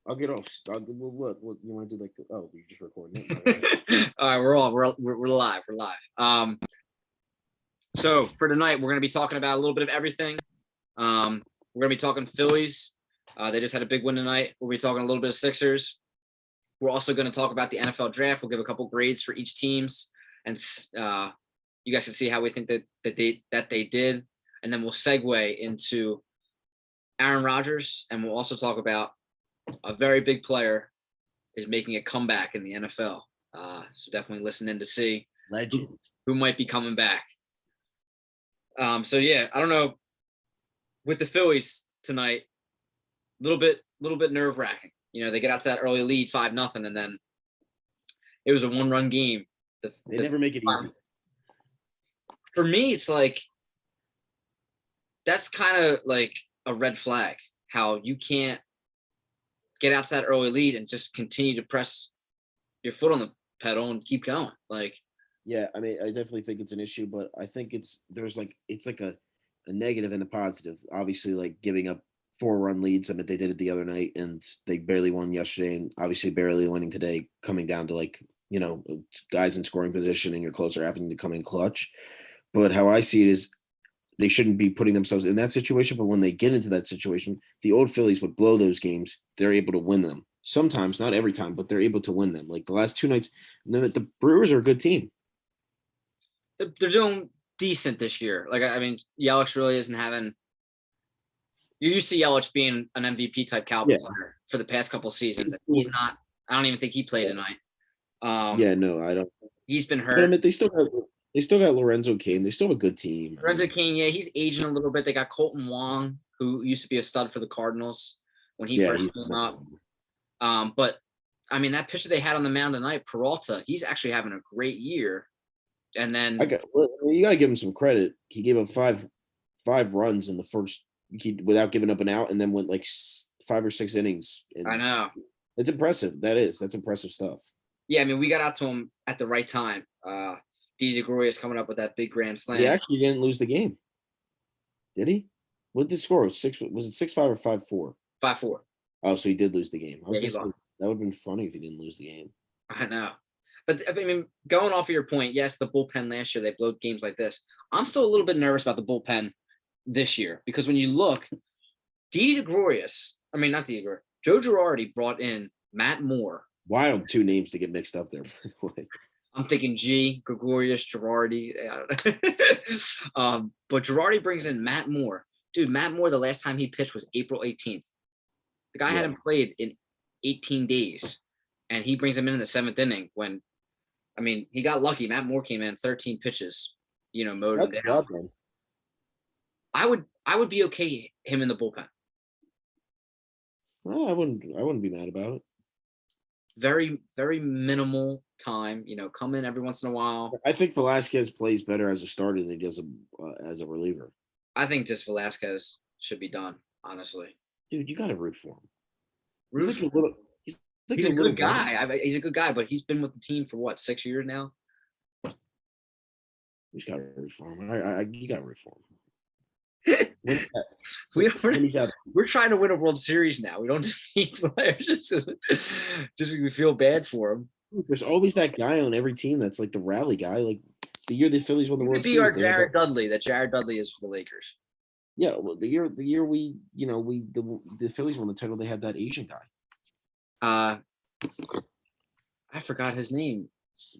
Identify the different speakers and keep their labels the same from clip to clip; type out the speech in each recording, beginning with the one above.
Speaker 1: I'll get off. What you want to do? Like, oh, you're just recording it.
Speaker 2: All right, we're live. We're live. So for tonight, we're gonna be talking about a little bit of everything. We're gonna be talking Phillies. They just had a big win tonight. We'll be talking a little bit of Sixers. We're also going to talk about the NFL draft. We'll give a couple grades for each teams, and you guys can see how we think that they did. And then we'll segue into Aaron Rodgers, and we'll also talk about a very big player is making a comeback in the NFL. So definitely listen in to see
Speaker 1: Legend
Speaker 2: who might be coming back. So yeah, I don't know. With the Phillies tonight, a little bit nerve wracking. You know, they get out to that early lead, 5-0, and then it was a 1-run game.
Speaker 1: They never make it easy.
Speaker 2: For me, it's like that's kind of like a red flag. How you can't get out to that early lead and just continue to press your foot on the pedal and keep going. Like,
Speaker 1: yeah, I mean, I definitely think it's an issue, but I think it's like a negative and a positive. Obviously, like giving up 4-run leads. I mean, they did it the other night, and they barely won yesterday, and obviously barely winning today, coming down to like, you know, guys in scoring position and your closer having to come in clutch. But how I see it is they shouldn't be putting themselves in that situation. But when they get into that situation, the old Phillies would blow those games. They're able to win them. Sometimes, not every time, but they're able to win them. Like the last 2 nights, the Brewers are a good team.
Speaker 2: They're doing decent this year. Like, I mean, Yelich really isn't having. You're used to Yelich being an MVP type caliber player for the past couple seasons. He's not. I don't even think he played tonight.
Speaker 1: No, I don't.
Speaker 2: He's been hurt.
Speaker 1: But I mean, they still got Lorenzo Cain. They still have a good team.
Speaker 2: Lorenzo Cain, yeah, he's aging a little bit. They got Colton Wong, who used to be a stud for the Cardinals when he first came up. But I mean, that pitcher they had on the mound tonight, Peralta, he's actually having a great year. And then
Speaker 1: you got to give him some credit. He gave up five runs in the first. Without giving up an out, and then went like 5 or 6 innings.
Speaker 2: I know.
Speaker 1: It's impressive. That's impressive stuff.
Speaker 2: Yeah, I mean, we got out to him at the right time. Didi Gregorius coming up with that big grand slam.
Speaker 1: He actually didn't lose the game. Did he? What did the score? Was it 6-5 or 5-4?
Speaker 2: 5-4.
Speaker 1: Oh, so he did lose the game.
Speaker 2: Yeah, he lost.
Speaker 1: That would have been funny if he didn't lose the game.
Speaker 2: I know. But, I mean, going off of your point, yes, the bullpen last year, they blew games like this. I'm still a little bit nervous about the bullpen this year, because when you look, Joe Girardi brought in Matt Moore.
Speaker 1: Wild 2 names to get mixed up there.
Speaker 2: I'm thinking Gregorius, Girardi. But Girardi brings in Matt Moore. Dude, Matt Moore, the last time he pitched was April 18th. The guy hadn't played in 18 days, and he brings him in the 7th inning when, I mean, he got lucky. Matt Moore came in 13 pitches, mowed him down. I would be okay him in the bullpen.
Speaker 1: Well, I wouldn't be mad about it.
Speaker 2: Very, very minimal time. Come in every once in a while.
Speaker 1: I think Velasquez plays better as a starter than he does as a reliever.
Speaker 2: I think just Velasquez should be done, honestly.
Speaker 1: Dude, you got to root for him.
Speaker 2: He's a good guy. He's a good guy, but he's been with the team for what, 6 years now?
Speaker 1: You just got to root for him. You got to root for him.
Speaker 2: We're trying to win a World Series now. We don't just need players just we feel bad for them.
Speaker 1: There's always that guy on every team that's like the rally guy. Like the year the Phillies won the World Series.
Speaker 2: Jared Dudley. That Jared Dudley is for the Lakers.
Speaker 1: Yeah, well, the year the Phillies won the title, they had that Asian guy.
Speaker 2: I forgot his name.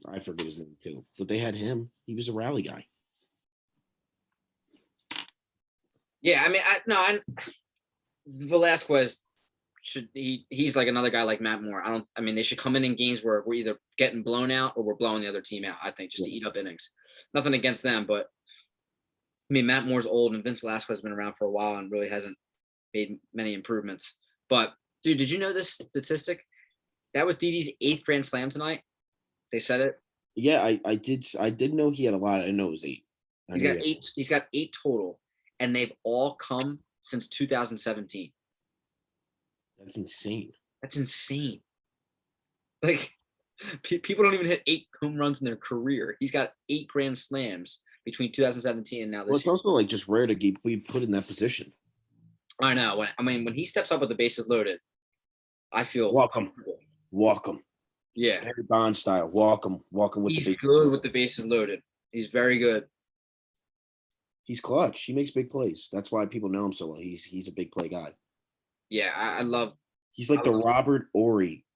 Speaker 1: I forget his name too, but they had him. He was a rally guy.
Speaker 2: Yeah, I mean, Velasquez he's like another guy like Matt Moore. They should come in games where we're either getting blown out or we're blowing the other team out, I think, just to eat up innings. Nothing against them, but I mean, Matt Moore's old and Vince Velasquez has been around for a while and really hasn't made many improvements. But dude, did you know this statistic? That was Didi's 8th grand slam tonight. They said it.
Speaker 1: Yeah, I did know he had a lot. I didn't know it was 8.
Speaker 2: He's got 8. He's got 8 total. And they've all come since 2017.
Speaker 1: That's insane.
Speaker 2: Like, people don't even hit 8 home runs in their career. He's got 8 grand slams between 2017 and now this year.
Speaker 1: It's also like just rare to be put in that position.
Speaker 2: I know. When he steps up with the bases loaded, I feel
Speaker 1: Walk him.
Speaker 2: comfortable.
Speaker 1: Walk him.
Speaker 2: Yeah,
Speaker 1: Barry Bonds style. Walk him. Walk him with
Speaker 2: he's
Speaker 1: the big.
Speaker 2: good with the bases loaded. He's very good.
Speaker 1: He's clutch. He makes big plays. That's why people know him so well. He's a big play guy.
Speaker 2: Yeah, I love.
Speaker 1: He's like the Robert Ory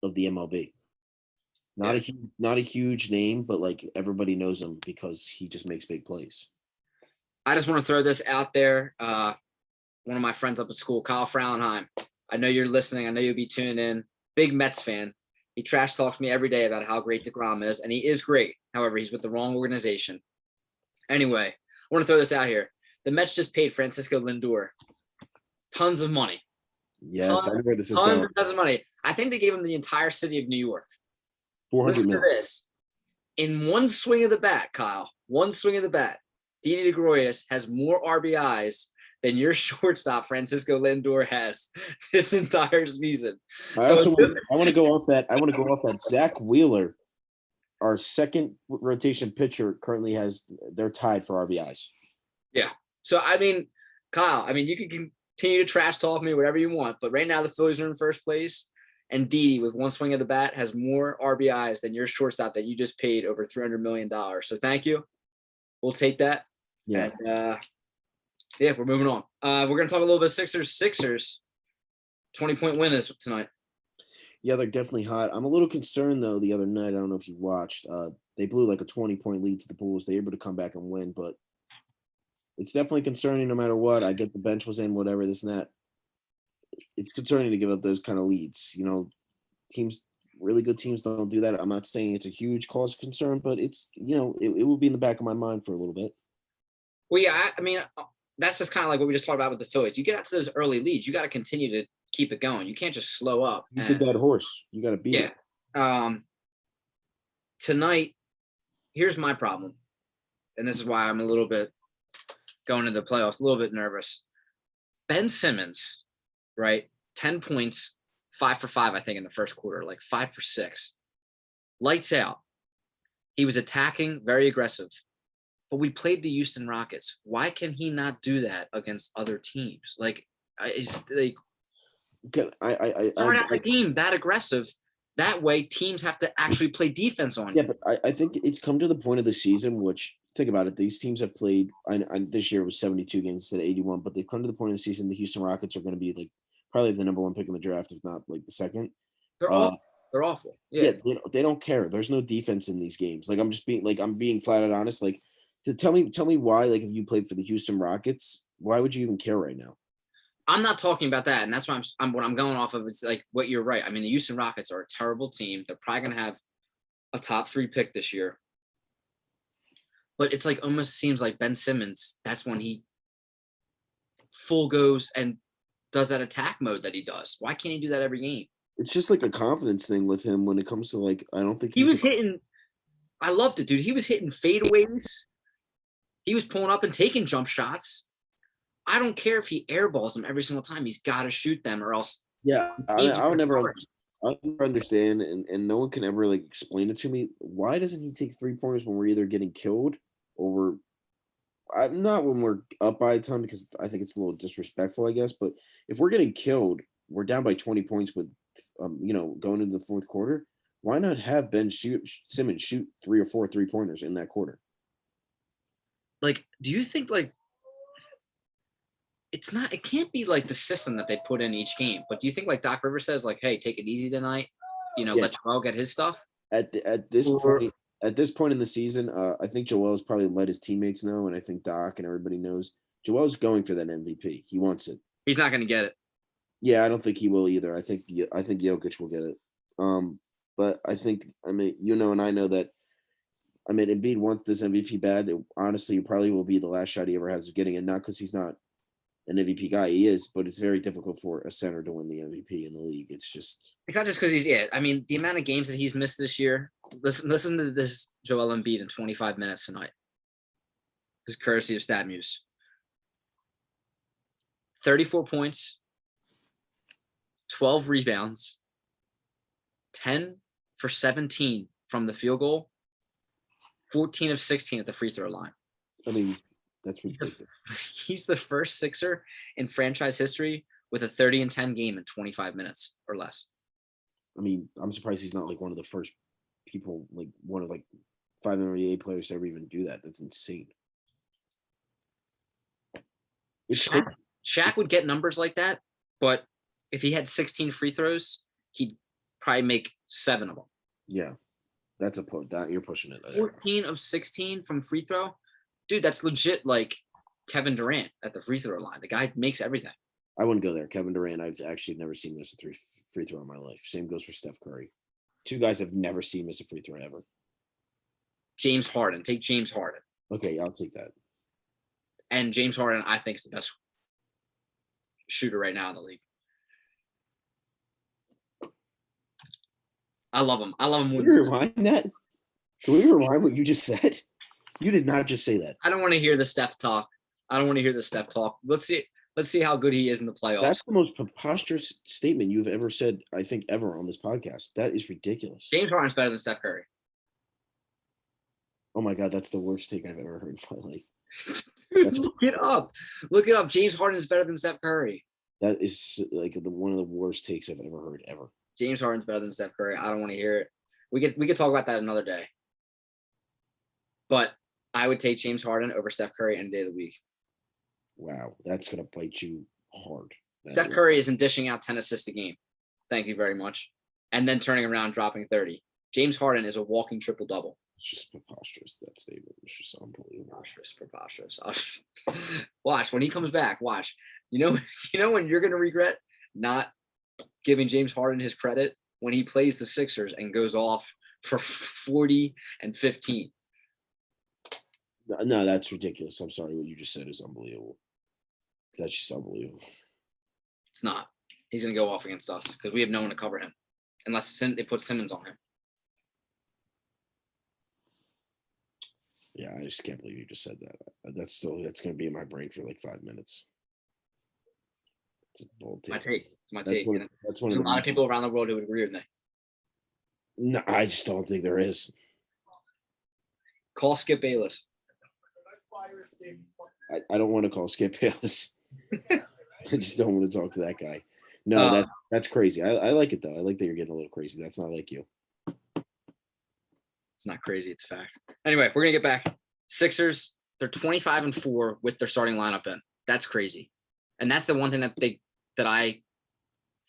Speaker 1: of the MLB.
Speaker 2: Yeah.
Speaker 1: Not a huge name, but like everybody knows him because he just makes big plays.
Speaker 2: I just want to throw this out there. One of my friends up at school, Kyle Frauenheim. I know you're listening. I know you'll be tuning in. Big Mets fan. He trash talks me every day about how great DeGrom is, and he is great. However, he's with the wrong organization. Anyway, I want to throw this out here. The Mets just paid Francisco Lindor tons of money.
Speaker 1: Yes, I know where this is going.
Speaker 2: Tons of money. I think they gave him the entire city of New York.
Speaker 1: 400
Speaker 2: Listen to
Speaker 1: million.
Speaker 2: this. In one swing of the bat, Kyle, one swing of the bat, Didi DeGroyas has more RBIs than your shortstop Francisco Lindor has this entire season.
Speaker 1: I want to go off that. I want to go off that. Zach Wheeler, our second rotation pitcher, currently they're tied for RBIs.
Speaker 2: Yeah. So I mean, Kyle, I mean, you can continue to trash talk me whatever you want, but right now the Phillies are in first place, and Didi with one swing of the bat has more RBIs than your shortstop that you just paid over $300 million. So thank you. We'll take that.
Speaker 1: Yeah.
Speaker 2: And, yeah, we're moving on. We're going to talk a little bit of Sixers. 20-point win is tonight.
Speaker 1: Yeah, they're definitely hot. I'm a little concerned, though, the other night. I don't know if you watched. They blew like a 20-point lead to the Bulls. They were able to come back and win, but it's definitely concerning no matter what. I get the bench was in, whatever, this and that. It's concerning to give up those kind of leads. You know, really good teams don't do that. I'm not saying it's a huge cause of concern, but it's, it will be in the back of my mind for a little bit.
Speaker 2: Well, yeah, I mean, that's just kind of like what we just talked about with the Phillies. You get out to those early leads, you got to continue to keep it going. You can't just slow up.
Speaker 1: You did that horse. You got to beat it.
Speaker 2: Tonight, here's my problem, and this is why I'm a little bit going into the playoffs, a little bit nervous. Ben Simmons, right? 10 points, 5 for 5, I think, in the first quarter, like 5 for 6. Lights out. He was attacking, very aggressive. But we played the Houston Rockets. Why can he not do that against other teams? Like, start out the game that aggressive. That way, teams have to actually play defense on you.
Speaker 1: Yeah, but I think it's come to the point of the season, which, think about it, these teams have played, this year was 72 games instead of 81, but they've come to the point of the season, the Houston Rockets are going to be like probably the number one pick in the draft, if not like the second.
Speaker 2: They're awful. They're awful.
Speaker 1: Yeah, they don't care. There's no defense in these games. Like, I'm being flat out honest. Like, to tell me why, like, if you played for the Houston Rockets, why would you even care right now?
Speaker 2: I'm not talking about that, and that's why what I'm going off of is like what you're right. I mean, the Houston Rockets are a terrible team. They're probably going to have a top 3 pick this year. But it's like almost seems like Ben Simmons, that's when he full goes and does that attack mode that he does. Why can't he do that every game?
Speaker 1: It's just like a confidence thing with him when it comes to, like, I don't think
Speaker 2: he was hitting. I loved it, dude. He was hitting fadeaways. He was pulling up and taking jump shots. I don't care if he airballs them every single time. He's got to shoot them or else.
Speaker 1: Yeah, I'll never understand, and no one can ever like explain it to me. Why doesn't he take 3-pointers when we're either getting killed or not when we're up by a ton, because I think it's a little disrespectful, I guess. But if we're getting killed, we're down by 20 points with, going into the fourth quarter. Why not have Ben Simmons shoot 3 or 4 3-pointers in that quarter?
Speaker 2: Like, do you think like it can't be like the system that they put in each game, but do you think like Doc Rivers says like, hey, take it easy tonight, let Joel get his stuff?
Speaker 1: At this point in the season, I think Joel's probably let his teammates know, and I think Doc and everybody knows Joel's going for that MVP. He wants it.
Speaker 2: He's not going to get it.
Speaker 1: Yeah, I don't think he will either. I think Jokic will get it. But I think, and I know that, Embiid wants this MVP bad. Honestly, it probably will be the last shot he ever has of getting it. Not because he's not an MVP guy, he is, but it's very difficult for a center to win the MVP in the league. It's
Speaker 2: not just because the amount of games that he's missed this year. Listen to this Joel Embiid in 25 minutes tonight. This is courtesy of StatMuse. 34 points, 12 rebounds, 10 for 17 from the field goal, 14 of 16 at the free throw line.
Speaker 1: that's ridiculous.
Speaker 2: He's the first Sixer in franchise history with a 30-10 game in 25 minutes or less.
Speaker 1: I mean, I'm surprised he's not like one of the first people, like one of like 5 NBA players to ever even do that. That's insane.
Speaker 2: Shaq would get numbers like that, but if he had 16 free throws, he'd probably make 7 of them.
Speaker 1: Yeah, that's a put. That you're pushing it.
Speaker 2: 14 of 16 from free throw, dude. That's legit like Kevin Durant at the free throw line. The guy makes everything.
Speaker 1: I wouldn't go there. Kevin Durant, I've actually never seen miss a free throw in my life. Same goes for Steph Curry. 2 guys I've never seen miss a free throw ever.
Speaker 2: James Harden. Take James Harden.
Speaker 1: Okay, I'll take that.
Speaker 2: And James Harden, I think, is the best shooter right now in the league. I love him. I love him.
Speaker 1: Can we rewind that? Can we rewind what you just said? You did not just say that.
Speaker 2: I don't want to hear the Steph talk. Let's see how good he is in the playoffs.
Speaker 1: That's the most preposterous statement you've ever said, I think, ever on this podcast. That is ridiculous.
Speaker 2: James Harden's better than Steph Curry.
Speaker 1: Oh my God, that's the worst take I've ever heard in my life.
Speaker 2: Dude, look it up. Look it up. James Harden is better than Steph Curry.
Speaker 1: That is like one of the worst takes I've ever heard ever.
Speaker 2: James Harden's better than Steph Curry. I don't want to hear it. We could talk about that another day. But I would take James Harden over Steph Curry any day of the week.
Speaker 1: Wow, that's gonna bite you hard.
Speaker 2: Steph Curry isn't dishing out 10 assists a game. Thank you very much. And then turning around, dropping 30. James Harden is a walking triple-double.
Speaker 1: It's just preposterous, that statement. It's just unbelievable.
Speaker 2: Preposterous. Watch, when he comes back, watch. You know when you're going to regret not giving James Harden his credit? When he plays the Sixers and goes off for 40 and 15.
Speaker 1: No, that's ridiculous. I'm sorry. What you just said is unbelievable. That's just unbelievable.
Speaker 2: It's not. He's going to go off against us because we have no one to cover him unless they put Simmons on him.
Speaker 1: Yeah, I just can't believe you just said that. That's going to be in my brain for like 5 minutes. It's a bold take.
Speaker 2: It's my take.
Speaker 1: That's one
Speaker 2: There's
Speaker 1: of
Speaker 2: a lot of people around the world who would agree with me.
Speaker 1: No, I just don't think there is.
Speaker 2: Call Skip Bayless.
Speaker 1: I don't want to call Skip Bayless. I just don't want to talk to that guy. No, that's crazy. I like it though. I like that you're getting a little crazy. That's not like you.
Speaker 2: It's not crazy. It's fact. Anyway, we're going to get back. Sixers, they're 25-4 with their starting lineup in. That's crazy. And that's the one thing that I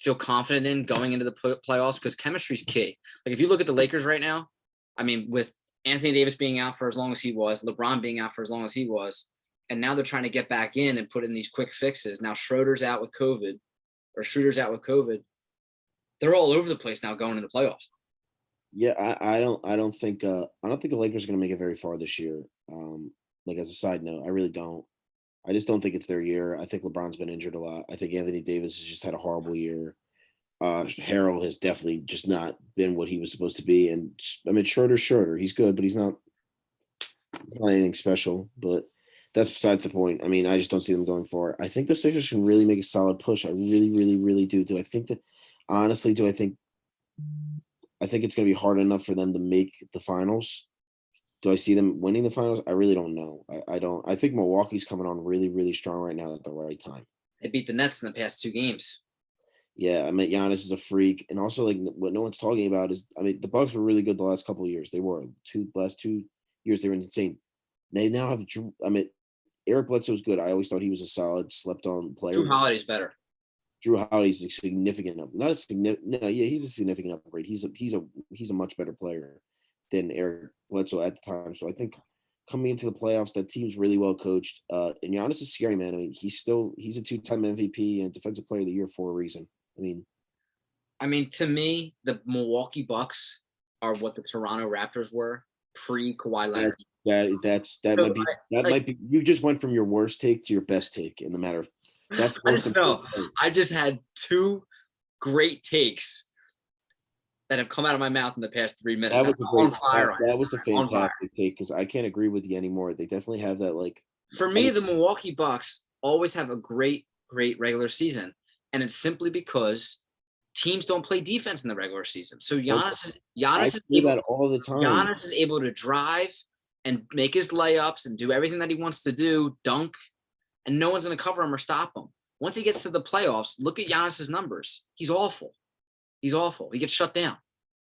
Speaker 2: feel confident in going into the playoffs because chemistry is key. Like if you look at the Lakers right now, I mean, with Anthony Davis being out for as long as he was, LeBron being out for as long as he was, and now they're trying to get back in and put in these quick fixes. Now Schroeder's out with COVID. They're all over the place now going into the playoffs.
Speaker 1: Yeah, I don't think the Lakers are going to make it very far this year. Like as a side note, I really don't. I just don't think it's their year. I think LeBron's been injured a lot. I think Anthony Davis has just had a horrible year. Harrell has definitely just not been what he was supposed to be. And I mean, Schroeder's Schroeder. He's good, but he's not anything special. But that's besides the point. I mean, I just don't see them going far. I think the Sixers can really make a solid push. I really, really, really do. Do I think that? Honestly, I think it's going to be hard enough for them to make the finals. Do I see them winning the finals? I really don't know. I don't. I think Milwaukee's coming on really, really strong right now at the right time.
Speaker 2: They beat the Nets in the past 2 games.
Speaker 1: Yeah, I mean, Giannis is a freak. And also, like, what no one's talking about is, I mean, the Bucks were really good the last couple of years. They were. Last 2 years, they were insane. They now have, I mean, Eric Bledsoe's good. I always thought he was a solid, slept-on player.
Speaker 2: Drew Holiday's better.
Speaker 1: Drew Holiday's a significant not a significant. No, yeah, he's a significant upgrade. He's a much better player than Eric Bledsoe at the time. So I think coming into the playoffs, that team's really well coached. And Giannis is scary, man. I mean, he's a 2-time MVP and Defensive Player of the Year for a reason. I mean,
Speaker 2: to me, the Milwaukee Bucks are what the Toronto Raptors were pre-Kawhi Leonard.
Speaker 1: Might be. You just went from your worst take to your best take in the matter of. That's
Speaker 2: I just had 2 great takes that have come out of my mouth in the past 3 minutes.
Speaker 1: That was a fantastic take because I can't agree with you anymore. They definitely have that. Like
Speaker 2: for me, the Milwaukee Bucks always have a great regular season, and it's simply because teams don't play defense in the regular season. So Giannis is able,
Speaker 1: all the time.
Speaker 2: Giannis is able to drive and make his layups and do everything that he wants to do, dunk, and no one's going to cover him or stop him. Once he gets to the playoffs, look at Giannis's numbers. He's awful. He's awful. He gets shut down.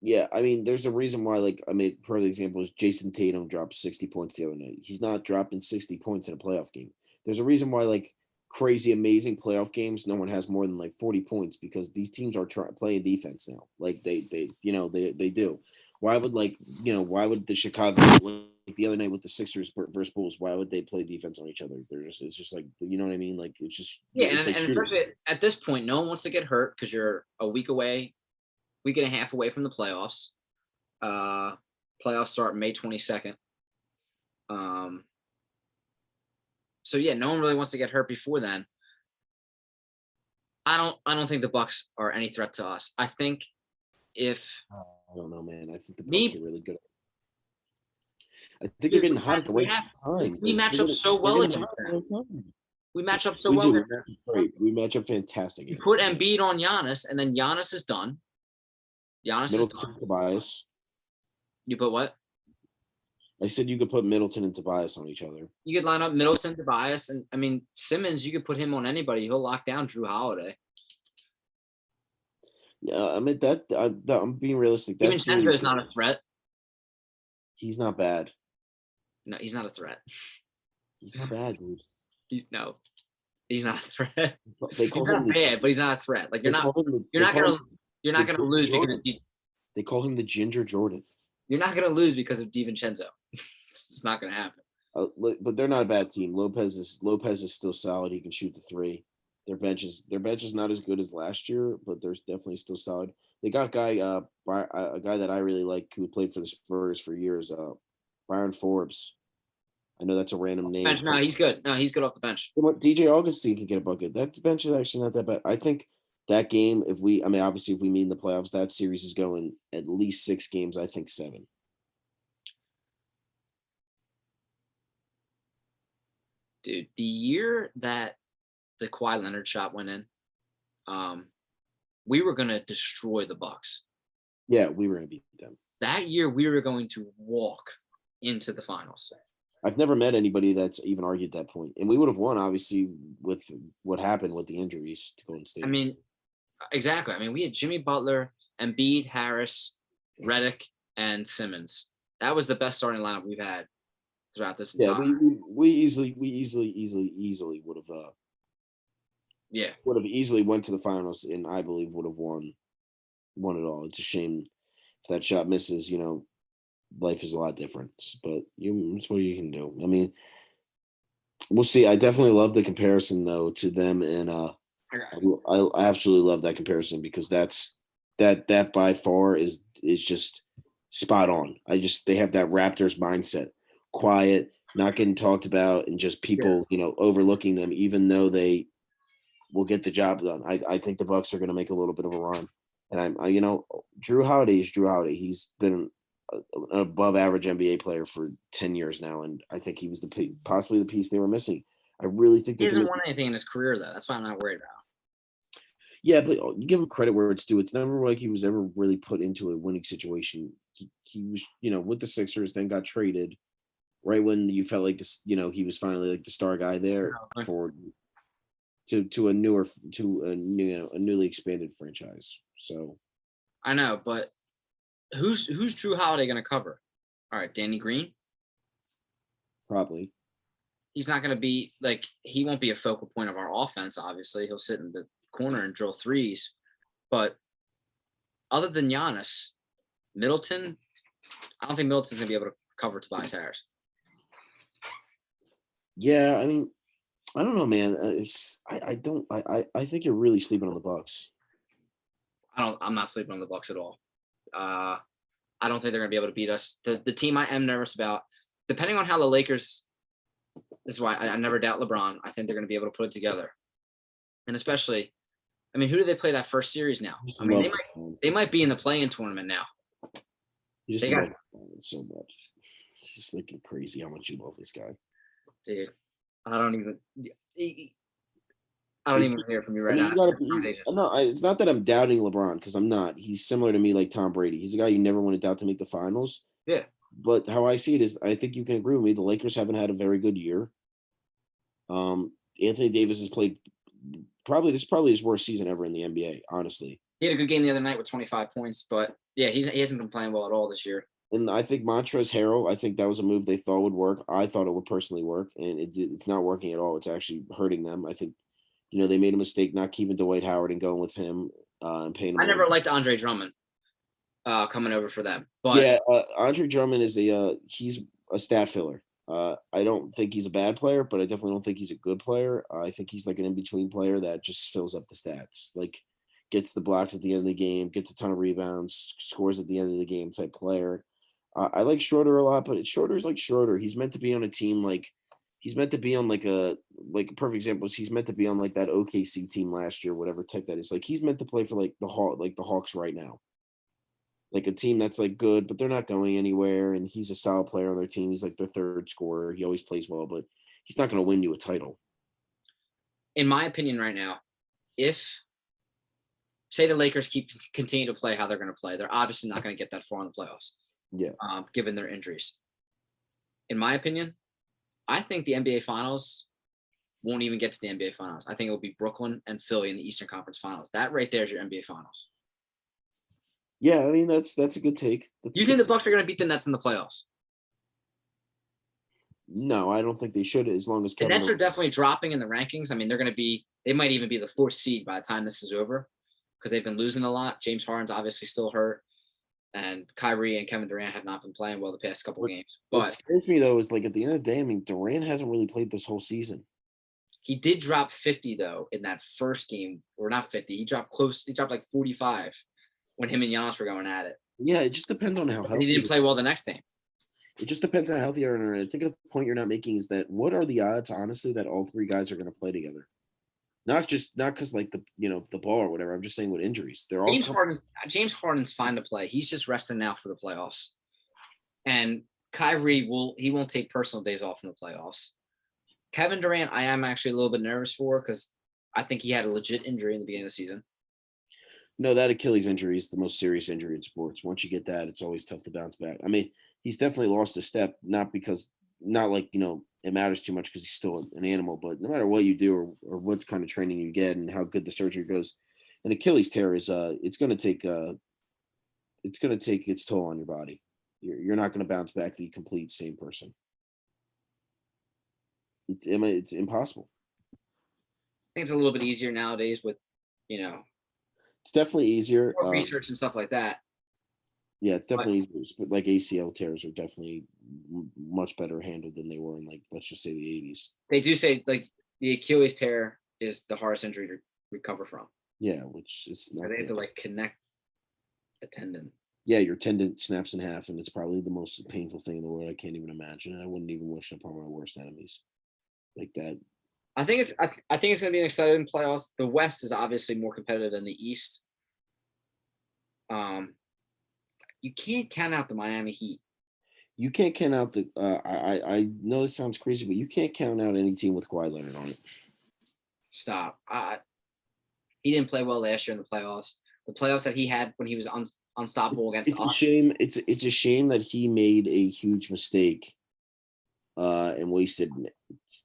Speaker 1: Yeah, I mean, there's a reason why, like, I mean, perfect example is Jason Tatum dropped 60 points the other night. He's not dropping 60 points in a playoff game. There's a reason why, like, crazy, amazing playoff games, no one has more than like 40 points because these teams are playing defense now. Like they do. Why would why would the Chicago like the other night with the Sixers versus Bulls? Why would they play defense on each other? It's just like you know what I mean. Like it's just
Speaker 2: Yeah,
Speaker 1: it's
Speaker 2: and
Speaker 1: like shooting.
Speaker 2: especially at this point, no one wants to get hurt because you're a week and a half away from the playoffs. Playoffs start May 22nd. So yeah, no one really wants to get hurt before then. I don't think the Bucks are any threat to us. I think if
Speaker 1: I don't know, man. I think the
Speaker 2: me,
Speaker 1: Bucks are really good. I think they're getting hot at the right time.
Speaker 2: We match up so well against them. We match up so well.
Speaker 1: We match up great. We match up fantastic.
Speaker 2: You put Embiid on Giannis, and then Giannis is done. Giannis
Speaker 1: Middleton
Speaker 2: is done.
Speaker 1: Tobias.
Speaker 2: You put what?
Speaker 1: I said you could put Middleton and Tobias on each other.
Speaker 2: You could line up Middleton, Tobias, and I mean Simmons. You could put him on anybody. He'll lock down Drew Holiday.
Speaker 1: Yeah, I mean I'm being realistic.
Speaker 2: Even Chandler is not a threat.
Speaker 1: He's not bad.
Speaker 2: No, he's not a threat.
Speaker 1: He's not bad, dude.
Speaker 2: He's not a threat.
Speaker 1: They call
Speaker 2: he's
Speaker 1: him
Speaker 2: not bad, but he's not a threat. Like you're not gonna lose because of
Speaker 1: they call him the Ginger Jordan.
Speaker 2: You're not gonna lose because of DiVincenzo. It's not gonna happen.
Speaker 1: But they're not a bad team. Lopez is still solid. He can shoot the three. Their bench is not as good as last year, but they're definitely still solid. They got a guy that I really like who played for the Spurs for years, Byron Forbes. I know that's a random name.
Speaker 2: Bench, no, he's good. No, he's good off the bench.
Speaker 1: DJ Augustine can get a bucket. That bench is actually not that bad. I think that game, obviously if we meet in the playoffs, that series is going at least 6 games. I think 7.
Speaker 2: Dude, the year that the Kawhi Leonard shot went in, we were gonna destroy the Bucks.
Speaker 1: Yeah, we were gonna beat them.
Speaker 2: That year, we were going to walk into the finals.
Speaker 1: I've never met anybody that's even argued that point, and we would have won, obviously, with what happened with the injuries to Golden State.
Speaker 2: I mean, exactly. I mean, we had Jimmy Butler, Embiid, Harris, Redick, and Simmons. That was the best starting lineup we've had throughout this entire.
Speaker 1: Yeah, we easily would have. Would have easily went to the finals, and I believe would have won it all. It's a shame if that shot misses. You know, life is a lot different, but it's what you can do. I mean, we'll see. I definitely love the comparison though to them, and I absolutely love that comparison because that by far is just spot on. They have that Raptors mindset, quiet, not getting talked about, and just people overlooking them, even though they will get the job done. I think the Bucks are going to make a little bit of a run, and Drew Holiday is Drew Holiday. He's been an above average NBA player for 10 years now, and I think he was possibly the piece they were missing. I really think
Speaker 2: he hasn't won anything in his career though. That's why I'm not worried about.
Speaker 1: Yeah, but you give him credit where it's due. It's never like he was ever really put into a winning situation. He was, with the Sixers, then got traded right when you felt like this, he was finally like the star guy there to a newly expanded franchise. So
Speaker 2: I know, but who's Drew Holiday going to cover? All right, Danny Green.
Speaker 1: Probably.
Speaker 2: He's not going to be he won't be a focal point of our offense. Obviously, he'll sit in the corner and drill threes. But other than Giannis, Middleton, I don't think Middleton's going to be able to cover Tobias Harris.
Speaker 1: Yeah, I mean, I don't know, man. I think you're really sleeping on the Bucks.
Speaker 2: I'm not sleeping on the Bucks at all. I don't think they're going to be able to beat us. The team I am nervous about, depending on how the Lakers. This is why I never doubt LeBron. I think they're going to be able to put it together, and especially, I mean, who do they play that first series now? I mean, they might be in the play-in tournament now.
Speaker 1: You just love LeBron so much. It's just like crazy how much you love this guy,
Speaker 2: dude. I don't even hear from you right now.
Speaker 1: No, it's not that I'm doubting LeBron because I'm not. He's similar to me, like Tom Brady. He's a guy you never want to doubt to make the finals.
Speaker 2: Yeah.
Speaker 1: But how I see it is, I think you can agree with me. The Lakers haven't had a very good year. Anthony Davis has played This is probably his worst season ever in the NBA, honestly.
Speaker 2: He had a good game the other night with 25 points, but yeah, he hasn't been playing well at all this year.
Speaker 1: And I think Montrezl Harrell, I think that was a move they thought would work. I thought it would personally work, and it's not working at all. It's actually hurting them. I think, they made a mistake not keeping Dwight Howard and going with him and paying him.
Speaker 2: I never liked Andre Drummond coming over for them, but
Speaker 1: yeah, Andre Drummond is he's a stat filler. I don't think he's a bad player, but I definitely don't think he's a good player. I think he's like an in-between player that just fills up the stats, like gets the blocks at the end of the game, gets a ton of rebounds, scores at the end of the game type player. I like Schroeder a lot, but Schroeder's like Schroeder. He's meant to be on a team he's meant to be on like a perfect example is he's meant to be on like that OKC team last year, whatever type that is. Like he's meant to play for like the Hawks right now. Like a team that's like good, but they're not going anywhere. And he's a solid player on their team. He's like their third scorer. He always plays well, but he's not going to win you a title.
Speaker 2: In my opinion, right now, if say the Lakers continue to play how they're going to play, they're obviously not going to get that far in the playoffs.
Speaker 1: Yeah.
Speaker 2: Given their injuries. In my opinion, I think the NBA Finals won't even get to the NBA Finals. I think it will be Brooklyn and Philly in the Eastern Conference Finals. That right there is your NBA Finals.
Speaker 1: Yeah, I mean that's a good take.
Speaker 2: Do you think the Bucks are going to beat the Nets in the playoffs?
Speaker 1: No, I don't think they should. As long as
Speaker 2: the Nets are definitely dropping in the rankings. I mean, they might even be the 4th seed by the time this is over because they've been losing a lot. James Harden's obviously still hurt. And Kyrie and Kevin Durant have not been playing well the past couple of games. But
Speaker 1: what scares me though is like at the end of the day, I mean, Durant hasn't really played this whole season.
Speaker 2: He did drop 50 though in that first game, or not 50. He dropped close. He dropped like 45 when him and Giannis were going at it.
Speaker 1: Yeah, it just depends on how healthy.
Speaker 2: He didn't play well the next game.
Speaker 1: It just depends on how healthy Aaron. I think a point you're not making is that what are the odds, honestly, that all 3 guys are going to play together? Not because like the ball or whatever. I'm just saying with injuries, they're all
Speaker 2: James Harden's fine to play. He's just resting now for the playoffs. And Kyrie won't take personal days off in the playoffs. Kevin Durant, I am actually a little bit nervous for because I think he had a legit injury in the beginning of the season.
Speaker 1: No, that Achilles injury is the most serious injury in sports. Once you get that, it's always tough to bounce back. I mean, he's definitely lost a step, not like it matters too much because he's still an animal, but no matter what you do or what kind of training you get and how good the surgery goes, an Achilles tear is it's going to take its toll on your body. You're not going to bounce back the complete same person. It's impossible.
Speaker 2: I think it's a little bit easier nowadays with,
Speaker 1: it's definitely easier.
Speaker 2: Research and stuff like that.
Speaker 1: Yeah, it's definitely easier. But like ACL tears are definitely much better handled than they were in like, let's just say the 80s.
Speaker 2: They do say like the Achilles tear is the hardest injury to recover from.
Speaker 1: Yeah, which is not.
Speaker 2: They have to like connect a tendon.
Speaker 1: Yeah, your tendon snaps in half, and it's probably the most painful thing in the world. I can't even imagine. I wouldn't even wish it upon my worst enemies like that.
Speaker 2: I think it's going to be an exciting playoffs. The West is obviously more competitive than the East. You can't count out the Miami Heat.
Speaker 1: You can't count out the. I know it sounds crazy, but you can't count out any team with Kawhi Leonard on it.
Speaker 2: Stop. He didn't play well last year in the playoffs. The playoffs that he had when he was unstoppable against
Speaker 1: us. It's a shame that he made a huge mistake, and wasted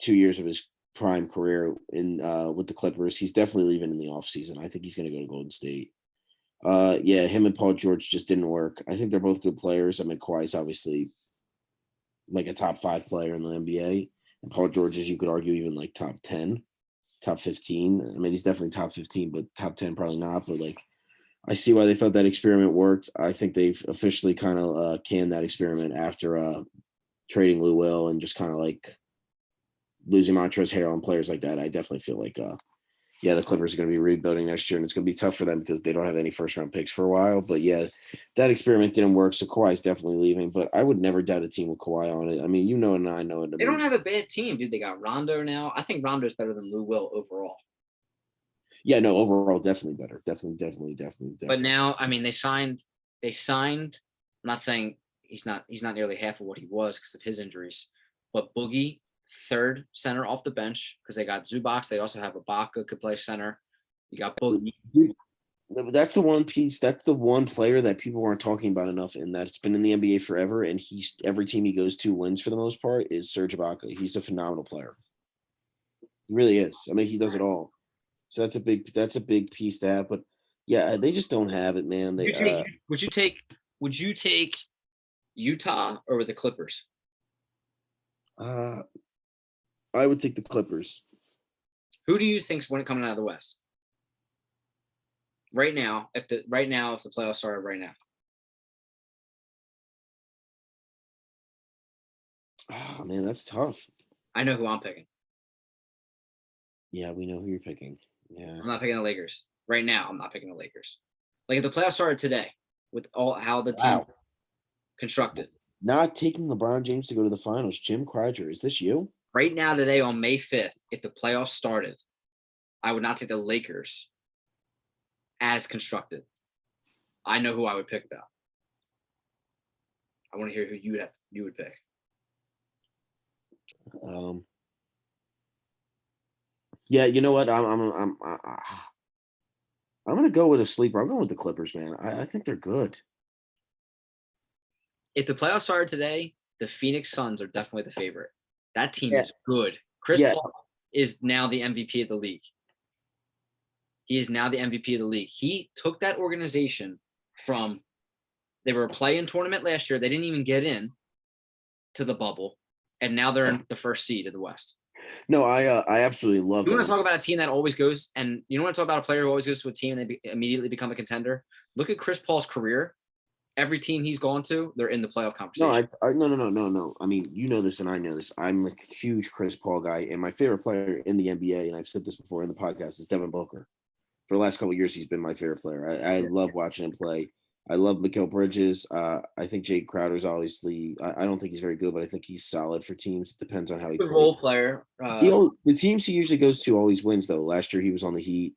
Speaker 1: 2 years of his prime career in with the Clippers. He's definitely leaving in the offseason. I think he's going to go to Golden State. Yeah, him and Paul George just didn't work. I think they're both good players. I mean, Kawhi's obviously like a top 5 player in the NBA, and Paul George is, you could argue, even like top 10, top 15. I mean, he's definitely top 15, but top 10 probably not. But like, I see why they thought that experiment worked. I think they've officially kind of canned that experiment after trading Lou Will and just kind of like losing Montrezl Harrell and players like that. I definitely feel like the Clippers are going to be rebuilding next year, and it's going to be tough for them because they don't have any first-round picks for a while. But, yeah, that experiment didn't work, so Kawhi's definitely leaving. But I would never doubt a team with Kawhi on it. I mean, you know it and I know it.
Speaker 2: They don't have a bad team, dude. They got Rondo now. I think Rondo's better than Lou Will overall.
Speaker 1: Yeah, no, overall, definitely better. Definitely.
Speaker 2: But now, I mean, they signed. I'm not saying he's not nearly half of what he was because of his injuries. But Boogie, third center off the bench because they got Zubac. They also have Ibaka could play center. You got Boogie.
Speaker 1: That's the one piece. That's the one player that people aren't talking about enough, and that's been in the NBA forever. And every team he goes to wins for the most part. Is Serge Ibaka. He's a phenomenal player. He really is. I mean, he does it all. So that's a big piece to have. But yeah, they just don't have it, man.
Speaker 2: Would
Speaker 1: They
Speaker 2: you take would you take would you take Utah or the Clippers?
Speaker 1: uh I would take the Clippers.
Speaker 2: Who do you think's when coming out of the West? If the playoffs started right now.
Speaker 1: Oh man, that's tough.
Speaker 2: I know who I'm picking.
Speaker 1: Yeah, we know who you're picking. Yeah.
Speaker 2: I'm not picking the Lakers. Right now, I'm not picking the Lakers. Like if the playoffs started today with all how the team
Speaker 1: Wow.
Speaker 2: constructed.
Speaker 1: Not taking LeBron James to go to the finals. Jim Kreiger, is this you?
Speaker 2: Right now, today on May 5th, if the playoffs started, I would not take the Lakers as constructed. I know who I would pick though. I want to hear who you would pick.
Speaker 1: Um, yeah, you know what? I'm gonna go with a sleeper. I'm going with the Clippers, man. I think they're good.
Speaker 2: If the playoffs started today, the Phoenix Suns are definitely the favorite. That team
Speaker 1: Yeah.
Speaker 2: is good. Chris
Speaker 1: Yeah.
Speaker 2: Paul is now the MVP of the league. He is now the MVP of the league. He took that organization from they were a play-in tournament last year. They didn't even get in to the bubble, and now they're in the first seed of the West.
Speaker 1: No, I absolutely love
Speaker 2: You want
Speaker 1: them.
Speaker 2: to talk about a team that always goes, and you want to talk about a player who always goes to a team and they immediately become a contender. Look at Chris Paul's career. Every team he's gone to, they're in the playoff
Speaker 1: No,
Speaker 2: conversation.
Speaker 1: no. I mean, you know this, and I know this. I'm a huge Chris Paul guy, and my favorite player in the NBA, and I've said this before in the podcast, is Devin Booker. For the last couple of years, he's been my favorite player. I love watching him play. I love Mikal Bridges. I think Jake Crowder's obviously. I don't think he's very good, but I think he's solid for teams. It depends on how he
Speaker 2: Good
Speaker 1: plays.
Speaker 2: role player.
Speaker 1: The teams he usually goes to always wins, though. Last year he was on the Heat.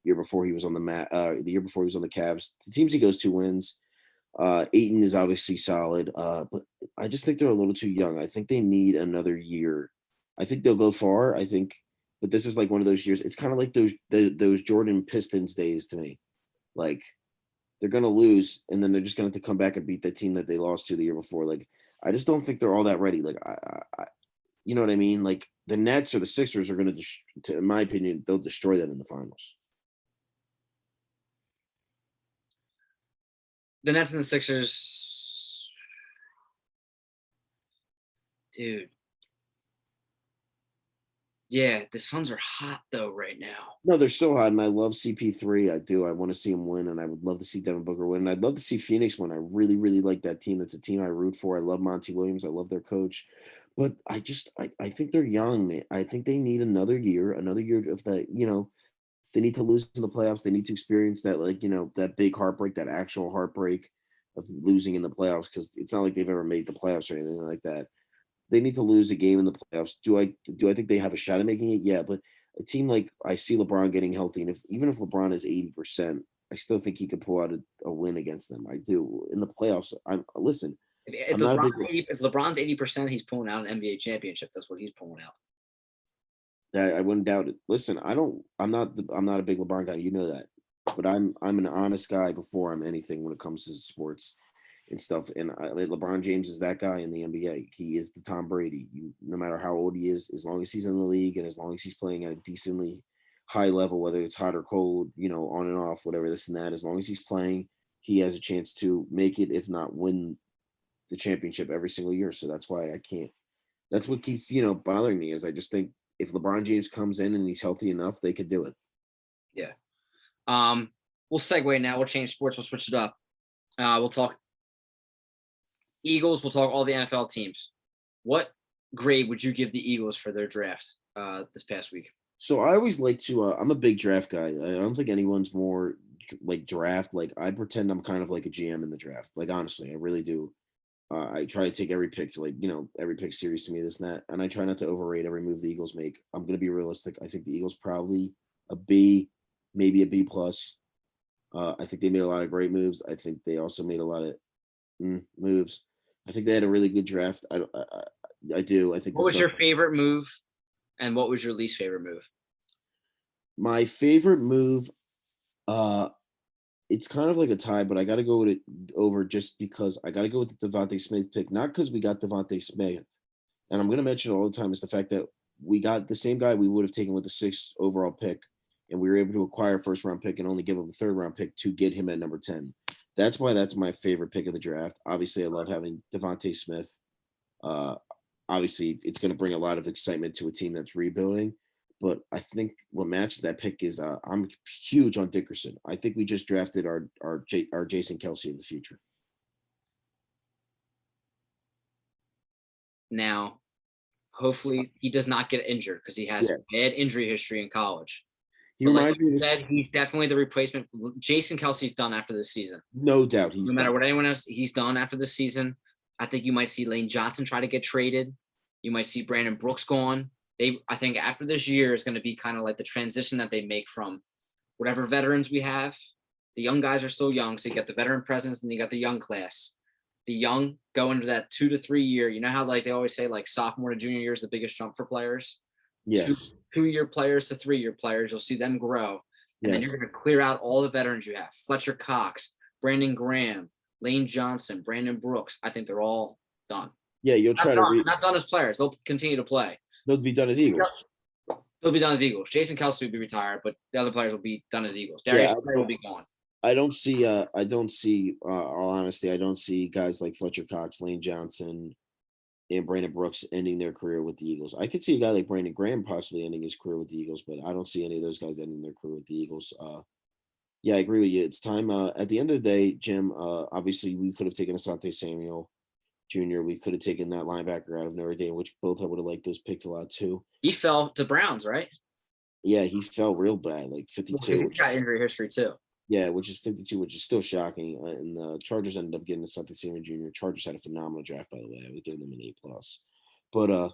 Speaker 1: Year before he was on the year before he was on the Cavs. The teams he goes to wins. Ayton is obviously solid, but I just think they're a little too young. I think they need another year. I think they'll go far. I think, but this is like one of those years. It's kind of like those Jordan Pistons days to me. Like they're gonna lose, and then they're just gonna have to come back and beat the team that they lost to the year before. Like I just don't think they're all that ready. Like you know what I mean? Like the Nets or the Sixers are gonna, in my opinion, they'll destroy them in the finals.
Speaker 2: The Nets and the Sixers, dude. Yeah, the Suns are hot though right now.
Speaker 1: No, they're so hot, and I love CP3. I do. I want to see him win, and I would love to see Devin Booker win. And I'd love to see Phoenix win. I really, really like that team. It's a team I root for. I love Monty Williams. I love their coach, but I think they're young, man. I think they need another year of that. They need to lose in the playoffs. They need to experience that, like that big heartbreak, that actual heartbreak of losing in the playoffs, because it's not like they've ever made the playoffs or anything like that. They need to lose a game in the playoffs. Do I think they have a shot at making it? Yeah, but a team like I see LeBron getting healthy, and even if LeBron is 80%, I still think he could pull out a win against them. I do in the playoffs.
Speaker 2: If
Speaker 1: I'm not a big.
Speaker 2: if LeBron's 80%, he's pulling out an NBA championship. That's what he's pulling out.
Speaker 1: I wouldn't doubt it. Listen, I'm not a big LeBron guy. You know that, but I'm an honest guy before I'm anything when it comes to sports and stuff. And LeBron James is that guy in the NBA. He is the Tom Brady. No matter how old he is, as long as he's in the league and as long as he's playing at a decently high level, whether it's hot or cold, on and off, whatever this and that, as long as he's playing, he has a chance to make it, if not win the championship every single year. So that's why I can't. That's what keeps bothering me, is I just think if LeBron James comes in and he's healthy enough, they could do it.
Speaker 2: Yeah. We'll segue now. We'll change sports. We'll switch it up. We'll talk Eagles. We'll talk all the NFL teams. What grade would you give the Eagles for their draft this past week?
Speaker 1: So I always like to. I'm a big draft guy. I don't think anyone's more like draft. Like I pretend I'm kind of like a GM in the draft. Like honestly, I really do. I try to take every pick, like every pick serious to me, this and that, and I try not to overrate every move the Eagles make. I'm going to be realistic. I think the Eagles probably a B, maybe a B plus. I think they made a lot of great moves. I think they also made a lot of moves. I think they had a really good draft. I do. I think.
Speaker 2: What was your favorite move, and what was your least favorite move?
Speaker 1: My favorite move, it's kind of like a tie, but I got to go with it over just because I got to go with the Devontae Smith pick, not because we got Devontae Smith, and I'm going to mention it all the time, is the fact that we got the same guy we would have taken with the 6th overall pick and we were able to acquire a first round pick and only give up a third round pick to get him at number 10. That's why that's my favorite pick of the draft. Obviously, I love having Devontae Smith. Uh, Obviously, it's going to bring a lot of excitement to a team that's rebuilding. But I think what matches that pick is I'm huge on Dickerson. I think we just drafted our Jason Kelsey of the future.
Speaker 2: Now, hopefully, he does not get injured because he has bad injury history in college.
Speaker 1: He
Speaker 2: But
Speaker 1: reminds
Speaker 2: like
Speaker 1: me
Speaker 2: you said, he's definitely the replacement. Jason Kelsey's done after this season.
Speaker 1: No doubt he's
Speaker 2: no matter
Speaker 1: done.
Speaker 2: what anyone else, he's done after this season. I think you might see Lane Johnson try to get traded. You might see Brandon Brooks gone. I think after this year is going to be kind of like the transition that they make from whatever veterans we have. The young guys are still young, so you got the veteran presence and you got the young class. The young go into that 2 to 3 year. You know how like they always say like sophomore to junior year is the biggest jump for players.
Speaker 1: Yes.
Speaker 2: 2-year players to 3-year players. You'll see them grow, and then you're going to clear out all the veterans you have: Fletcher Cox, Brandon Graham, Lane Johnson, Brandon Brooks. I think they're all done.
Speaker 1: Yeah, you'll try
Speaker 2: not done as players. They'll continue to play.
Speaker 1: They'll be done as Eagles.
Speaker 2: They'll be done as Eagles. Jason Kelsey will be retired, but the other players will be done as Eagles. Darius will be gone.
Speaker 1: I don't see all honesty, I don't see guys like Fletcher Cox, Lane Johnson, and Brandon Brooks ending their career with the Eagles. I could see a guy like Brandon Graham possibly ending his career with the Eagles, but I don't see any of those guys ending their career with the Eagles. Yeah, I agree with you. It's time. At the end of the day, Jim, obviously we could have taken Asante Samuel Jr. We could have taken that linebacker out of Notre Dame, which both I would have liked those picked a lot too.
Speaker 2: He fell to Browns, right?
Speaker 1: Yeah, he fell real bad, like 52.
Speaker 2: He's got injury history too.
Speaker 1: Yeah, which is 52, which is still shocking. And the Chargers ended up getting Asante Samuel Jr. Chargers had a phenomenal draft, by the way. I would give them an A+. But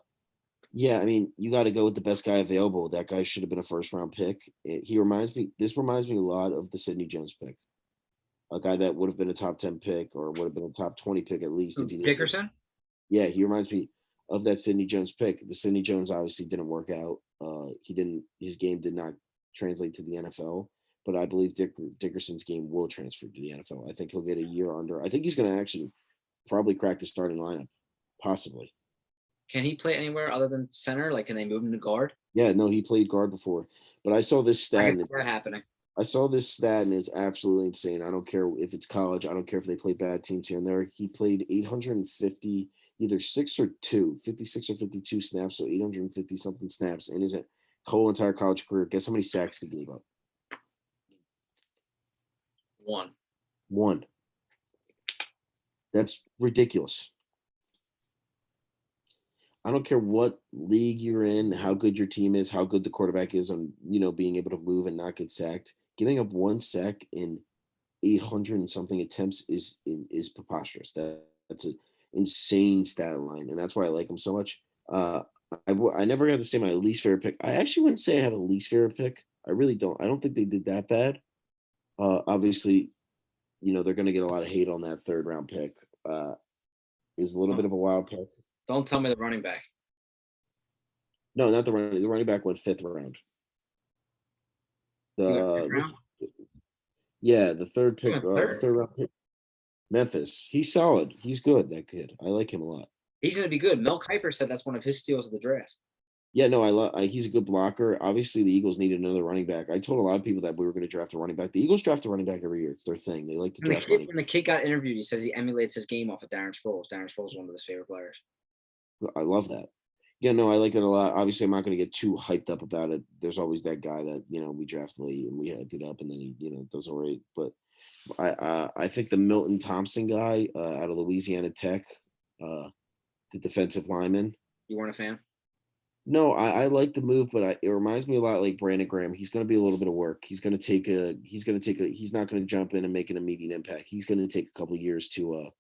Speaker 1: yeah, I mean, you got to go with the best guy available. That guy should have been a first round pick. This reminds me a lot of the Sidney Jones pick, a guy that would have been a top 10 pick or would have been a top 20 pick at least. If he
Speaker 2: Dickerson?
Speaker 1: Yeah, he reminds me of that Sidney Jones pick. The Sidney Jones obviously didn't work out. His game did not translate to the NFL, but I believe Dickerson's game will transfer to the NFL. I think he'll get a year under. I think he's going to actually probably crack the starting lineup, possibly.
Speaker 2: Can he play anywhere other than center? Like, can they move him to guard?
Speaker 1: Yeah, no, he played guard before, but I saw this stat.
Speaker 2: Happening.
Speaker 1: I saw this stat and it's absolutely insane. I don't care if it's college. I don't care if they play bad teams here and there. He played 850, either 6 or 2, 56 or 52 snaps, so 850 something snaps in his whole entire college career. Guess how many sacks he gave up? One. That's ridiculous. I don't care what league you're in, how good your team is, how good the quarterback is on, being able to move and not get sacked. Giving up 1 sack in 800 and something attempts is preposterous. That's an insane stat line, and that's why I like him so much. I never got to say my least favorite pick. I actually wouldn't say I have a least favorite pick. I really don't. I don't think they did that bad. Obviously, they're going to get a lot of hate on that third round pick. It was a little bit of a wild pick.
Speaker 2: Don't tell me the running back.
Speaker 1: No, not the running. The running back went 5th round. The third pick, third round pick. Memphis. He's solid. He's good. That kid. I like him a lot.
Speaker 2: He's going to be good. Mel Kiper said that's one of his steals of the draft.
Speaker 1: Yeah, no, he's a good blocker. Obviously, the Eagles needed another running back. I told a lot of people that we were going to draft a running back. The Eagles draft a running back every year. It's their thing. They like to draft running.
Speaker 2: When the kid got interviewed, he says he emulates his game off of Darren Sproles. Darren Sproles is one of his favorite players.
Speaker 1: I love that. Yeah, no, I like that a lot. Obviously, I'm not going to get too hyped up about it. There's always that guy that, we draft late and we hype it up and then he, does all right. But I think the Milton Thompson guy out of Louisiana Tech, the defensive lineman.
Speaker 2: You weren't a fan?
Speaker 1: No, I like the move, but it reminds me a lot like Brandon Graham. He's going to be a little bit of work. He's not going to jump in and make an immediate impact. He's going to take a couple of years to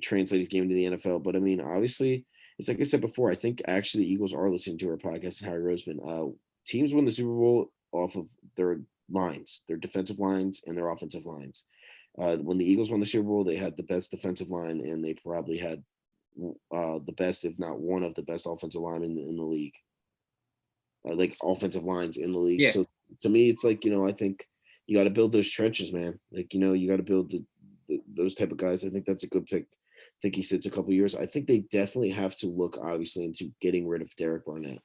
Speaker 1: translate his game into the NFL. But I mean, obviously, it's like I said before, I think actually the Eagles are listening to our podcast and Harry Roseman. Teams win the Super Bowl off of their lines, their defensive lines and their offensive lines. When the Eagles won the Super Bowl, they had the best defensive line and they probably had the best, if not one of the best offensive linemen in the league. Like offensive lines in the league.
Speaker 2: Yeah.
Speaker 1: So to me, it's like, I think you got to build those trenches, man. Like, you got to build those type of guys. I think that's a good pick. I think he sits a couple years. I think they definitely have to look, obviously, into getting rid of Derek Barnett.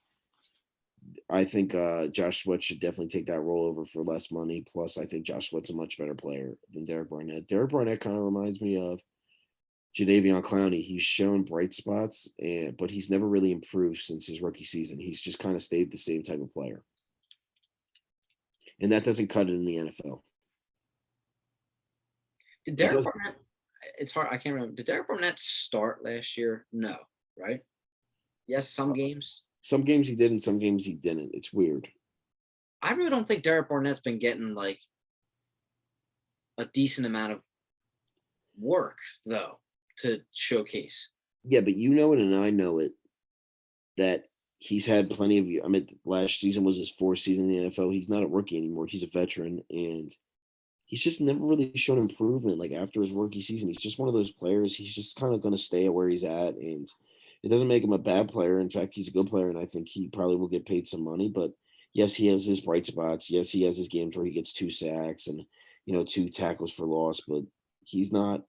Speaker 1: I think Josh Sweat should definitely take that role over for less money. Plus, I think Josh Sweat's a much better player than Derek Barnett. Derek Barnett kind of reminds me of Jadeveon Clowney. He's shown bright spots, but he's never really improved since his rookie season. He's just kind of stayed the same type of player, and that doesn't cut it in the NFL.
Speaker 2: Did
Speaker 1: It
Speaker 2: Derek
Speaker 1: does.
Speaker 2: Barnett? It's hard. I can't remember. Did Derek Barnett start last year? No, right? Yes, some games.
Speaker 1: Some games he did, and some games he didn't. It's weird.
Speaker 2: I really don't think Derek Barnett's been getting like a decent amount of work though to showcase.
Speaker 1: Yeah, but you know it, and I know it that he's had plenty of. I mean, last season was his fourth season in the NFL. He's not a rookie anymore. He's a veteran, and he's just never really shown improvement. Like after his rookie season, he's just one of those players. He's just kind of going to stay at where he's at, and it doesn't make him a bad player. In fact, he's a good player, and I think he probably will get paid some money. But yes, he has his bright spots. Yes, he has his games where he gets 2 sacks and 2 tackles for loss. But he's not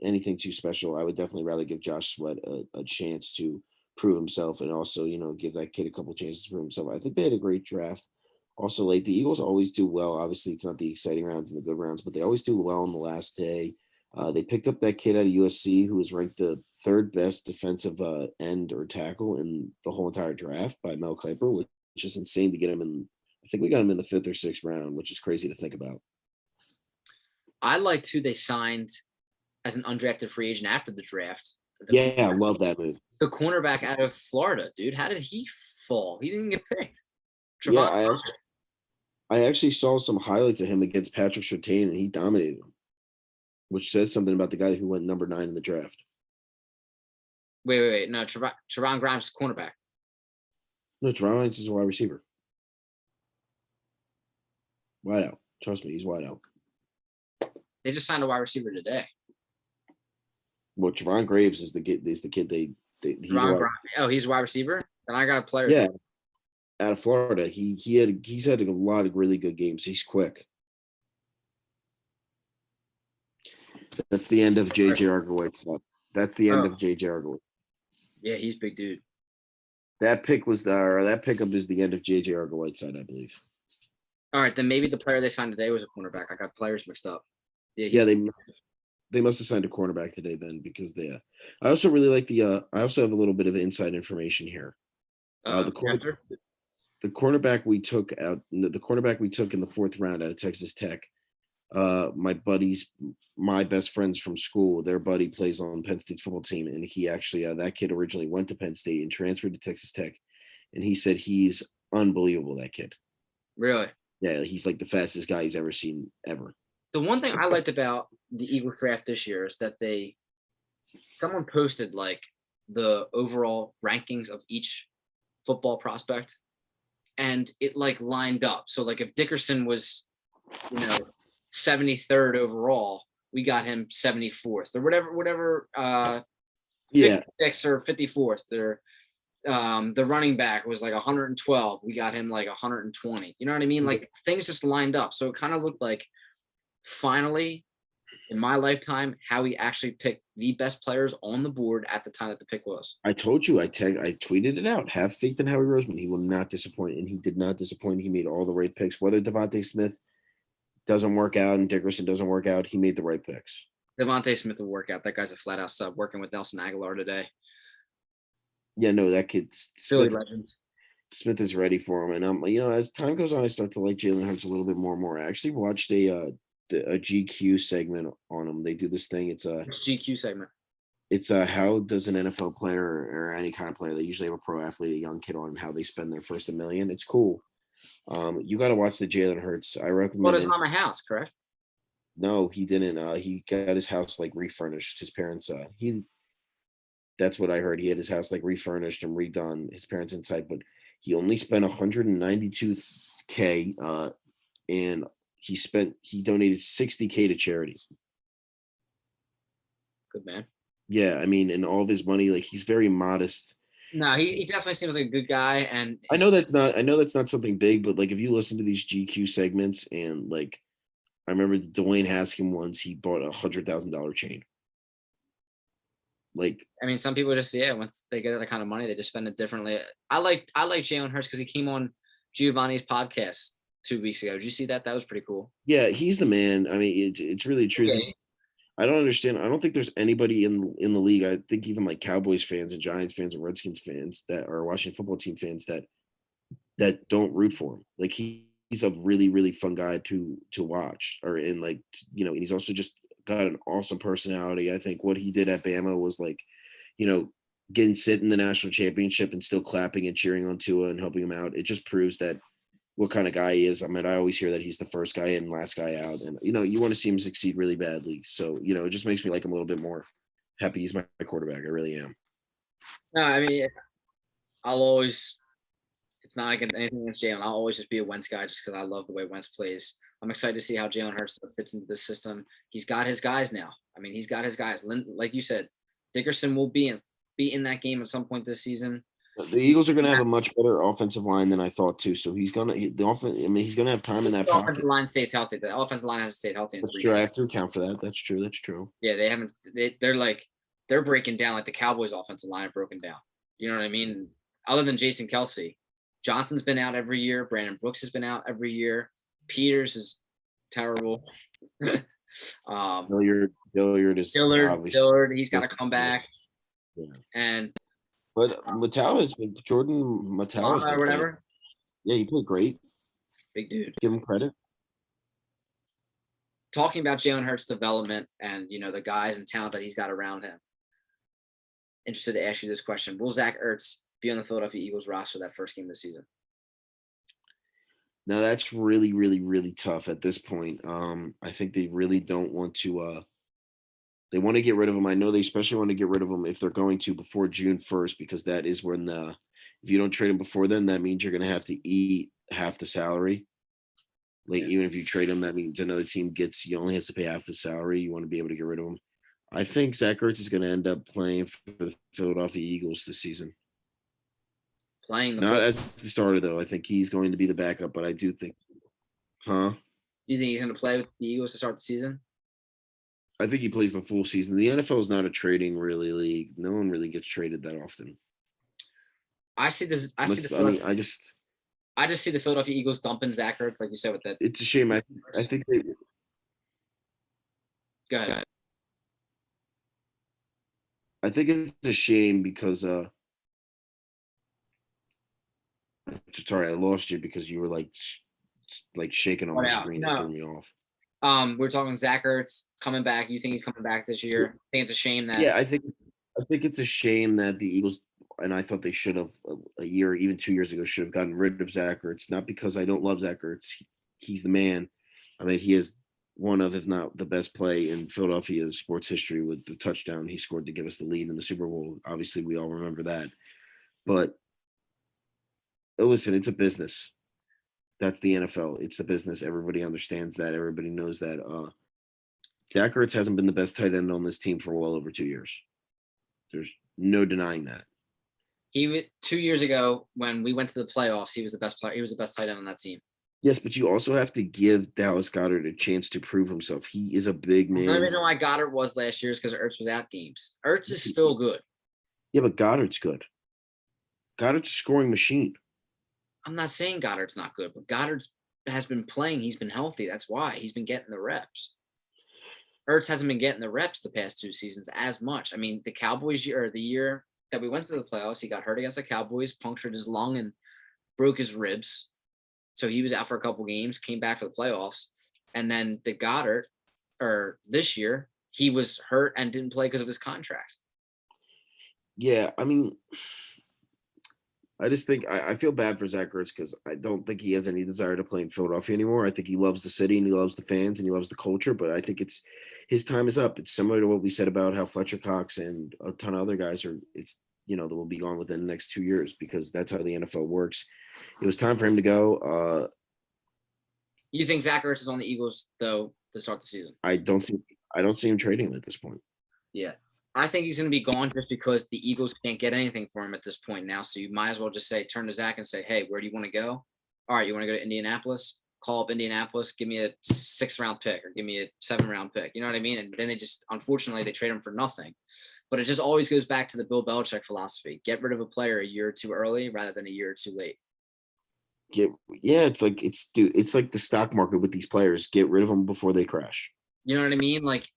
Speaker 1: anything too special. I would definitely rather give Josh Sweat a chance to prove himself, and also give that kid a couple chances to prove himself. I think they had a great draft. Also, like the Eagles always do well. Obviously, it's not the exciting rounds and the good rounds, but they always do well on the last day. They picked up that kid out of USC who was ranked the third best defensive end or tackle in the whole entire draft by Mel Kiper, which is insane to get him in. I think we got him in the fifth or sixth round, which is crazy to think about.
Speaker 2: I liked who they signed as an undrafted free agent after the draft.
Speaker 1: Yeah, I love that move.
Speaker 2: The cornerback out of Florida, dude. How did he fall? He didn't get picked.
Speaker 1: Yeah,
Speaker 2: Trevon
Speaker 1: I actually saw some highlights of him against Patrick Surtain, and he dominated him, which says something about the guy who went number 9 in the draft.
Speaker 2: Wait. No, Trevon Grimes, cornerback.
Speaker 1: No, Trevon Grimes is a wide receiver. Wide out. Trust me, he's wide out.
Speaker 2: They just signed a wide receiver today.
Speaker 1: Well, Trevon Graves is the kid. He's he's
Speaker 2: he's a wide receiver. Then I got a player.
Speaker 1: Yeah, out of Florida. He's had a lot of really good games. He's quick. That's the end of JJ Argowitz. That's the end of JJ Argowitz.
Speaker 2: Yeah, he's big dude.
Speaker 1: That pickup is the end of JJ Argowitz side, I believe.
Speaker 2: All right, then maybe the player they signed today was a cornerback. I got players mixed up.
Speaker 1: Yeah, they must have signed a cornerback today then, because I also really like I also have a little bit of inside information here. The cornerback we took in the fourth round out of Texas Tech. My best friends from school, their buddy plays on Penn State's football team, and he actually that kid originally went to Penn State and transferred to Texas Tech, and he said he's unbelievable. That kid.
Speaker 2: Really?
Speaker 1: Yeah, he's like the fastest guy he's ever seen ever.
Speaker 2: The one thing I liked about the Eagles draft this year is that someone posted like the overall rankings of each football prospect, and it like lined up. So like if Dickerson was, 73rd overall, we got him 74th or whatever 56 or 54th. The running back was like 112. We got him like 120. You know what I mean? Like things just lined up. So it kind of looked like finally in my lifetime how we actually picked the best players on the board at the time that the pick was.
Speaker 1: I told you, I tweeted it out. Have faith in Howie Roseman. He will not disappoint, and he did not disappoint. He made all the right picks. Whether Devontae Smith doesn't work out and Dickerson doesn't work out, he made the right picks.
Speaker 2: Devontae Smith will work out. That guy's a flat out sub working with Nelson Aguilar today.
Speaker 1: Yeah, no, that kid
Speaker 2: Philly legend.
Speaker 1: Smith is ready for him. And as time goes on, I start to like Jalen Hurts a little bit more and more. I actually watched a GQ segment on him. They do this thing. It's a
Speaker 2: GQ segment.
Speaker 1: It's how does an NFL player or any kind of player, they usually have a pro athlete, a young kid, on how they spend their first $1 million. It's cool. You got to watch the Jalen Hurts. I recommend.
Speaker 2: Bought his mama house, correct?
Speaker 1: No, he didn't. He got his house like refurnished. His parents, that's what I heard. He had his house like refurnished and redone. His parents inside, but he only spent $192K, and he donated $60K to charity.
Speaker 2: Good man.
Speaker 1: Yeah, I mean, and all of his money, like he's very modest.
Speaker 2: No, he definitely seems like a good guy, and
Speaker 1: I know that's not something big, but like if you listen to these GQ segments, and like I remember Dwayne Haskins once, he bought $100,000 chain. Like,
Speaker 2: I mean, some people just once they get that kind of money, they just spend it differently. I like Jalen Hurts because he came on Giovanni's podcast 2 weeks ago. Did you see that? That was pretty cool.
Speaker 1: yeah, he's the man. I mean, it's really true.
Speaker 2: Yeah.
Speaker 1: I don't understand. I don't think there's anybody in the league. I think even like Cowboys fans and Giants fans and Redskins fans that are Washington football team fans that don't root for him. Like he's a really really fun guy to watch. Or in like and he's also just got an awesome personality. I think what he did at Bama was like, getting sit in the national championship and still clapping and cheering on Tua and helping him out. It just proves that what kind of guy he is. I mean, I always hear that he's the first guy in, last guy out, and you want to see him succeed really badly. So it just makes me like him a little bit more. Happy he's my quarterback. I really am.
Speaker 2: No, I mean, I'll always. It's not like anything against Jalen. I'll always just be a Wentz guy just because I love the way Wentz plays. I'm excited to see how Jalen Hurts fits into this system. He's got his guys now. I mean, he's got his guys. Like you said, Dickerson will be in that game at some point this season.
Speaker 1: The Eagles are going to have a much better offensive line than I thought too. So he's gonna he's going to have time in that
Speaker 2: The
Speaker 1: pocket.
Speaker 2: offensive line stays healthy. The offensive line hasn't stayed healthy in
Speaker 1: That's
Speaker 2: 3
Speaker 1: true. I
Speaker 2: years.
Speaker 1: have to account for that. That's true. That's true.
Speaker 2: Yeah, they haven't. They're breaking down like the Cowboys' offensive line are broken down. You know what I mean? Other than Jason Kelsey, Johnson's been out every year. Brandon Brooks has been out every year. Peters is terrible.
Speaker 1: Dillard is
Speaker 2: Dillard, he's got to come back.
Speaker 1: Yeah.
Speaker 2: And
Speaker 1: But Jordan Mattel
Speaker 2: or whatever.
Speaker 1: Yeah, he played great.
Speaker 2: Big dude.
Speaker 1: Give him credit.
Speaker 2: Talking about Jalen Hurts' development and the guys and talent that he's got around him. Interested to ask you this question: will Zach Ertz be on the Philadelphia Eagles roster that first game of the season?
Speaker 1: Now that's really, really, really tough at this point. I think they really don't want to. They want to get rid of him. I know they especially want to get rid of him if they're going to before June 1st, because that is when if you don't trade him before then, that means you're going to have to eat half the salary. Like even if you trade him, that means another team you only has to pay half the salary. You want to be able to get rid of him. I think Zach Ertz is going to end up playing for the Philadelphia Eagles this season. Not as the starter though. I think he's going to be the backup, but I do think,
Speaker 2: You think he's going to play with the Eagles to start the season?
Speaker 1: I think he plays the full season. The NFL is not a trading really league. No one really gets traded that often.
Speaker 2: I see this. I just see the Philadelphia Eagles dumping Zach Ertz, like you said with that.
Speaker 1: It's a shame. I think they.
Speaker 2: Go ahead.
Speaker 1: I think it's a shame because sorry, I lost you because you were like shaking on my screen. That threw me off.
Speaker 2: We're talking Zach Ertz coming back. You think he's coming back this year? I think it's a shame that.
Speaker 1: Yeah, I think it's a shame that the Eagles, and I thought they should have a year, even 2 years ago, should have gotten rid of Zach Ertz. Not because I don't love Zach Ertz. He's the man. I mean, he is one of, if not the best play in Philadelphia sports history with the touchdown he scored to give us the lead in the Super Bowl. Obviously, we all remember that. But listen, it's a business. That's the NFL. It's a business. Everybody understands that. Everybody knows that. Zach Ertz hasn't been the best tight end on this team for well over 2 years. There's no denying that.
Speaker 2: 2 years ago, when we went to the playoffs, he was the best player. He was the best tight end on that team.
Speaker 1: Yes, but you also have to give Dallas Goedert a chance to prove himself. He is a big man.
Speaker 2: The only reason why Goedert was last year is because Ertz was out games. Ertz is still good.
Speaker 1: Yeah, but Goddard's good. Goddard's a scoring machine.
Speaker 2: I'm not saying Goddard's not good, but Goddard has been playing. He's been healthy. That's why he's been getting the reps. Ertz hasn't been getting the reps the past 2 seasons as much. I mean, the Cowboys year, or the year that we went to the playoffs, he got hurt against the Cowboys, punctured his lung, and broke his ribs. So he was out for a couple games, came back for the playoffs. And then the Goddard, or this year, he was hurt and didn't play because of his contract.
Speaker 1: Yeah, I mean, I just think I feel bad for Zach Ertz because I don't think he has any desire to play in Philadelphia anymore. I think he loves the city and he loves the fans and he loves the culture, but I think his time is up. It's similar to what we said about how Fletcher Cox and a ton of other guys they will be gone within the next 2 years because that's how the NFL works. It was time for him to go.
Speaker 2: You think Zach Ertz is on the Eagles though to start the season?
Speaker 1: I don't see him trading him at this point.
Speaker 2: Yeah. I think he's going to be gone just because the Eagles can't get anything for him at this point now. So you might as well just turn to Zach and say, hey, where do you want to go? All right, you want to go to Indianapolis? call up Indianapolis, give me a 6th-round pick or give me a 7th-round pick. You know what I mean? And then they just, unfortunately, they trade him for nothing. But it just always goes back to the Bill Belichick philosophy: get rid of a player a year too early rather than a year too late.
Speaker 1: It's like the stock market with these players. Get rid of them before they crash.
Speaker 2: You know what I mean? Like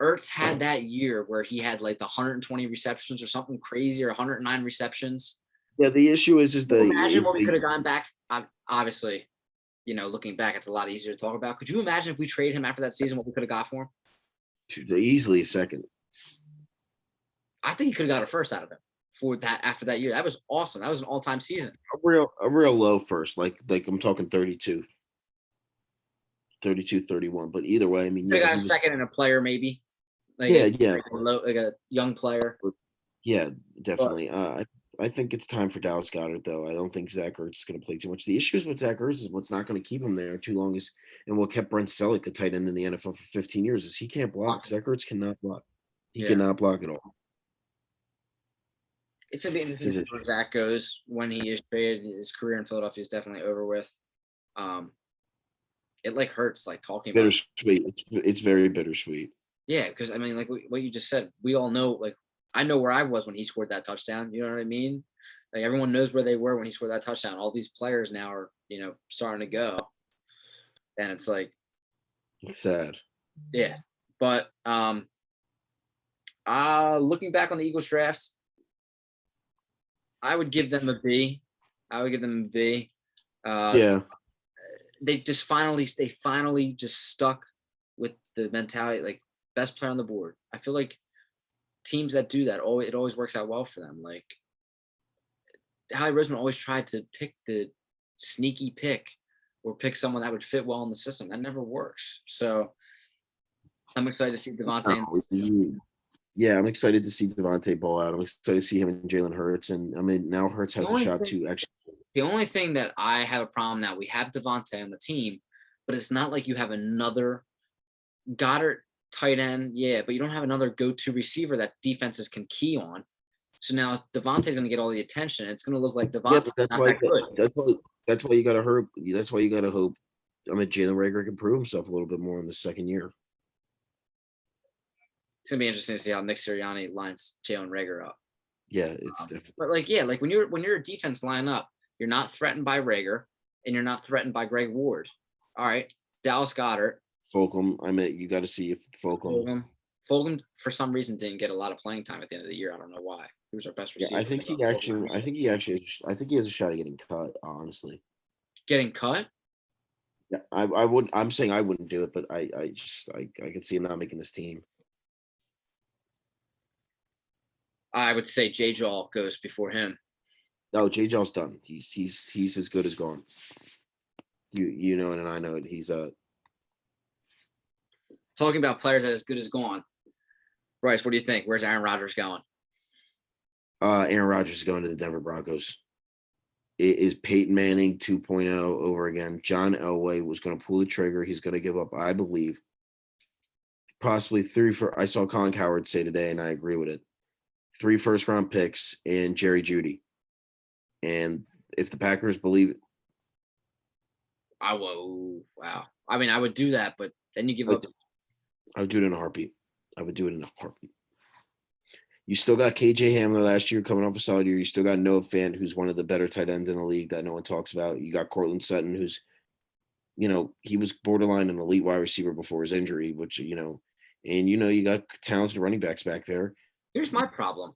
Speaker 2: Ertz had that year where he had like the 120 receptions or something crazy, or 109 receptions.
Speaker 1: Yeah, the issue is
Speaker 2: Imagine what we could have gotten back. Obviously, looking back, it's a lot easier to talk about. Could you imagine if we traded him after that season, what we could have got for him?
Speaker 1: Easily a second.
Speaker 2: I think you could have got a first out of him for that after that year. That was awesome. That was an all-time season.
Speaker 1: A real low first, like I'm talking 32, 31. But either way, I mean,
Speaker 2: Could have got a second and a player maybe. Like like a young player.
Speaker 1: Yeah, definitely. I think it's time for Dallas Goedert, though. I don't think Zach Ertz is going to play too much. The issue is with Zach Ertz is what's not going to keep him there too long and what kept Brent Selleck a tight end in the NFL for 15 years is he can't block. Zach Ertz cannot block. He cannot block at all.
Speaker 2: It's going to be interesting to see where Zach goes when he is traded. His career in Philadelphia is definitely over with. It like hurts like talking about it.
Speaker 1: Bittersweet. It's very bittersweet.
Speaker 2: Yeah, because I mean, like what you just said, we all know, like I know where I was when he scored that touchdown. You know what I mean? Like everyone knows where they were when he scored that touchdown. All these players now are, starting to go. And it's like
Speaker 1: it's sad.
Speaker 2: Yeah. But looking back on the Eagles draft, I would give them a B.
Speaker 1: Yeah.
Speaker 2: They finally just stuck with the mentality, like best player on the board. I feel like teams that do that, it always works out well for them. Like Howie Roseman always tried to pick the sneaky pick or pick someone that would fit well in the system. That never works. So I'm excited to see Devontae.
Speaker 1: Yeah, I'm excited to see Devontae ball out. I'm excited to see him and Jalen Hurts. And I mean, now Hurts has a shot to actually.
Speaker 2: The only thing that I have a problem now, we have Devontae on the team, but it's not like you have another Goddard tight end. Yeah, but you don't have another go-to receiver that defenses can key on. So now Devontae's going to get all the attention. It's going to look like Devontae.
Speaker 1: Yeah, that's why you got to hope. That's why you got to hope. I mean, Jalen Reagor can prove himself a little bit more in the second year.
Speaker 2: It's gonna be interesting to see how Nick Sirianni lines Jalen Reagor up.
Speaker 1: Yeah, it's different.
Speaker 2: But like when you're a defense line up, you're not threatened by Reagor and you're not threatened by Greg Ward. All right, Dallas Goedert.
Speaker 1: Fulgham. I mean, you got to see if Fulgham
Speaker 2: for some reason didn't get a lot of playing time at the end of the year. I don't know why. He was our best receiver.
Speaker 1: Yeah, I think he has a shot at getting cut. Honestly,
Speaker 2: getting cut.
Speaker 1: Yeah, I would. I'm saying I wouldn't do it, but I could see him not making this team.
Speaker 2: I would say J. Jaw goes before him.
Speaker 1: No, J. Jaw's done. He's as good as gone. You know it, and I know it. He's
Speaker 2: talking about players that as good as gone. Bryce, what do you think? Where's Aaron Rodgers going?
Speaker 1: Aaron Rodgers is going to the Denver Broncos. It is Peyton Manning 2.0 over again. John Elway was going to pull the trigger. He's going to give up, I believe, possibly 3 for. I saw Colin Cowherd say today, and I agree with it. 3 first-round picks and Jerry Jeudy. And if the Packers believe it.
Speaker 2: Wow. I mean, I would do that, but then you give up.
Speaker 1: I would do it in a heartbeat. You still got KJ Hamler last year coming off a solid year. You still got Noah Fant, who's one of the better tight ends in the league that no one talks about. You got Cortland Sutton, who's, he was borderline an elite wide receiver before his injury, which, and, you got talented running backs back there.
Speaker 2: Here's my problem.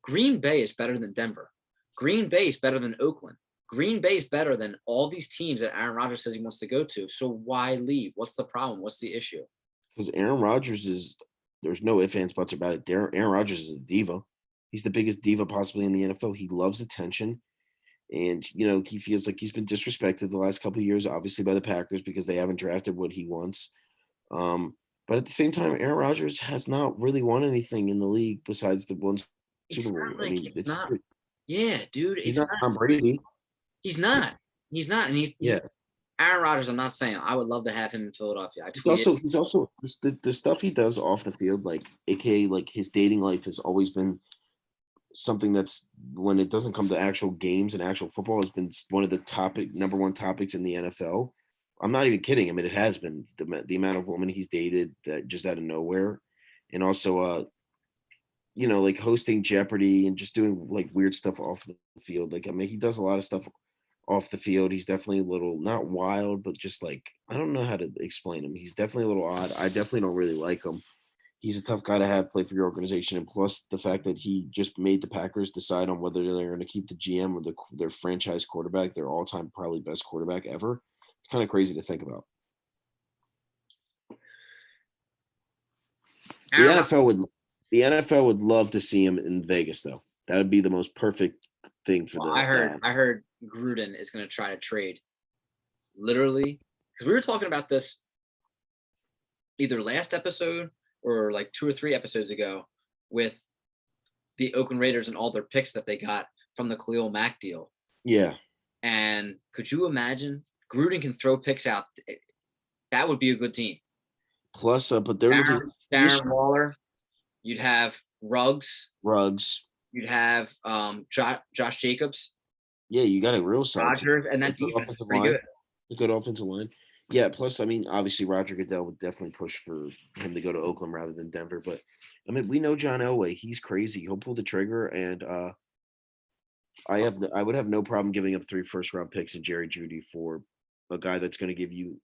Speaker 2: Green Bay is better than Denver. Green Bay is better than Oakland. Green Bay is better than all these teams that Aaron Rodgers says he wants to go to. So why leave? What's the problem? What's the issue?
Speaker 1: Because Aaron Rodgers there's no ifs, ands, buts about it. Aaron Rodgers is a diva. He's the biggest diva possibly in the NFL. He loves attention. And, he feels like he's been disrespected the last couple of years, obviously by the Packers because they haven't drafted what he wants. But at the same time, Aaron Rodgers has not really won anything in the league besides the one Super Bowl.
Speaker 2: It's not. Yeah, dude.
Speaker 1: He's not Tom Brady.
Speaker 2: He's not. And Aaron Rodgers, I'm not saying I would love to have him in Philadelphia.
Speaker 1: He's also the stuff he does off the field, like AKA like his dating life has always been something that's, when it doesn't come to actual games and actual football, has been one of the number one topics in the NFL. I'm not even kidding. I mean, it has been the amount of women he's dated that just out of nowhere, and also like hosting Jeopardy and just doing like weird stuff off the field. Like, I mean, he does a lot of stuff off the field. He's definitely a little not wild, but just like I don't know how to explain him. He's definitely a little odd. I definitely don't really like him. He's a tough guy to have play for your organization, and plus the fact that he just made the Packers decide on whether they're going to keep the GM or their franchise quarterback, their all-time probably best quarterback ever. It's kind of crazy to think about. The
Speaker 2: Aaron,
Speaker 1: NFL would the NFL would love to see him in Vegas, though. That would be the most perfect thing for
Speaker 2: well,
Speaker 1: the.
Speaker 2: I heard Gruden is going to try to trade, literally, because we were talking about this either last episode or like 2 or 3 episodes ago with the Oakland Raiders and all their picks that they got from the Khalil Mack deal.
Speaker 1: Yeah.
Speaker 2: And could you imagine Gruden can throw picks out? That would be a good team.
Speaker 1: Plus, but there was
Speaker 2: Darren Waller. You'd have Ruggs. You'd have Josh Jacobs.
Speaker 1: Yeah, you got a real side.
Speaker 2: Rodgers, and that defense is pretty good.
Speaker 1: A good offensive line. Yeah, plus, I mean, obviously Roger Goodell would definitely push for him to go to Oakland rather than Denver. But I mean, we know John Elway. He's crazy. He'll pull the trigger, and I would have no problem giving up 3 first-round picks and Jerry Jeudy for a guy that's going to give you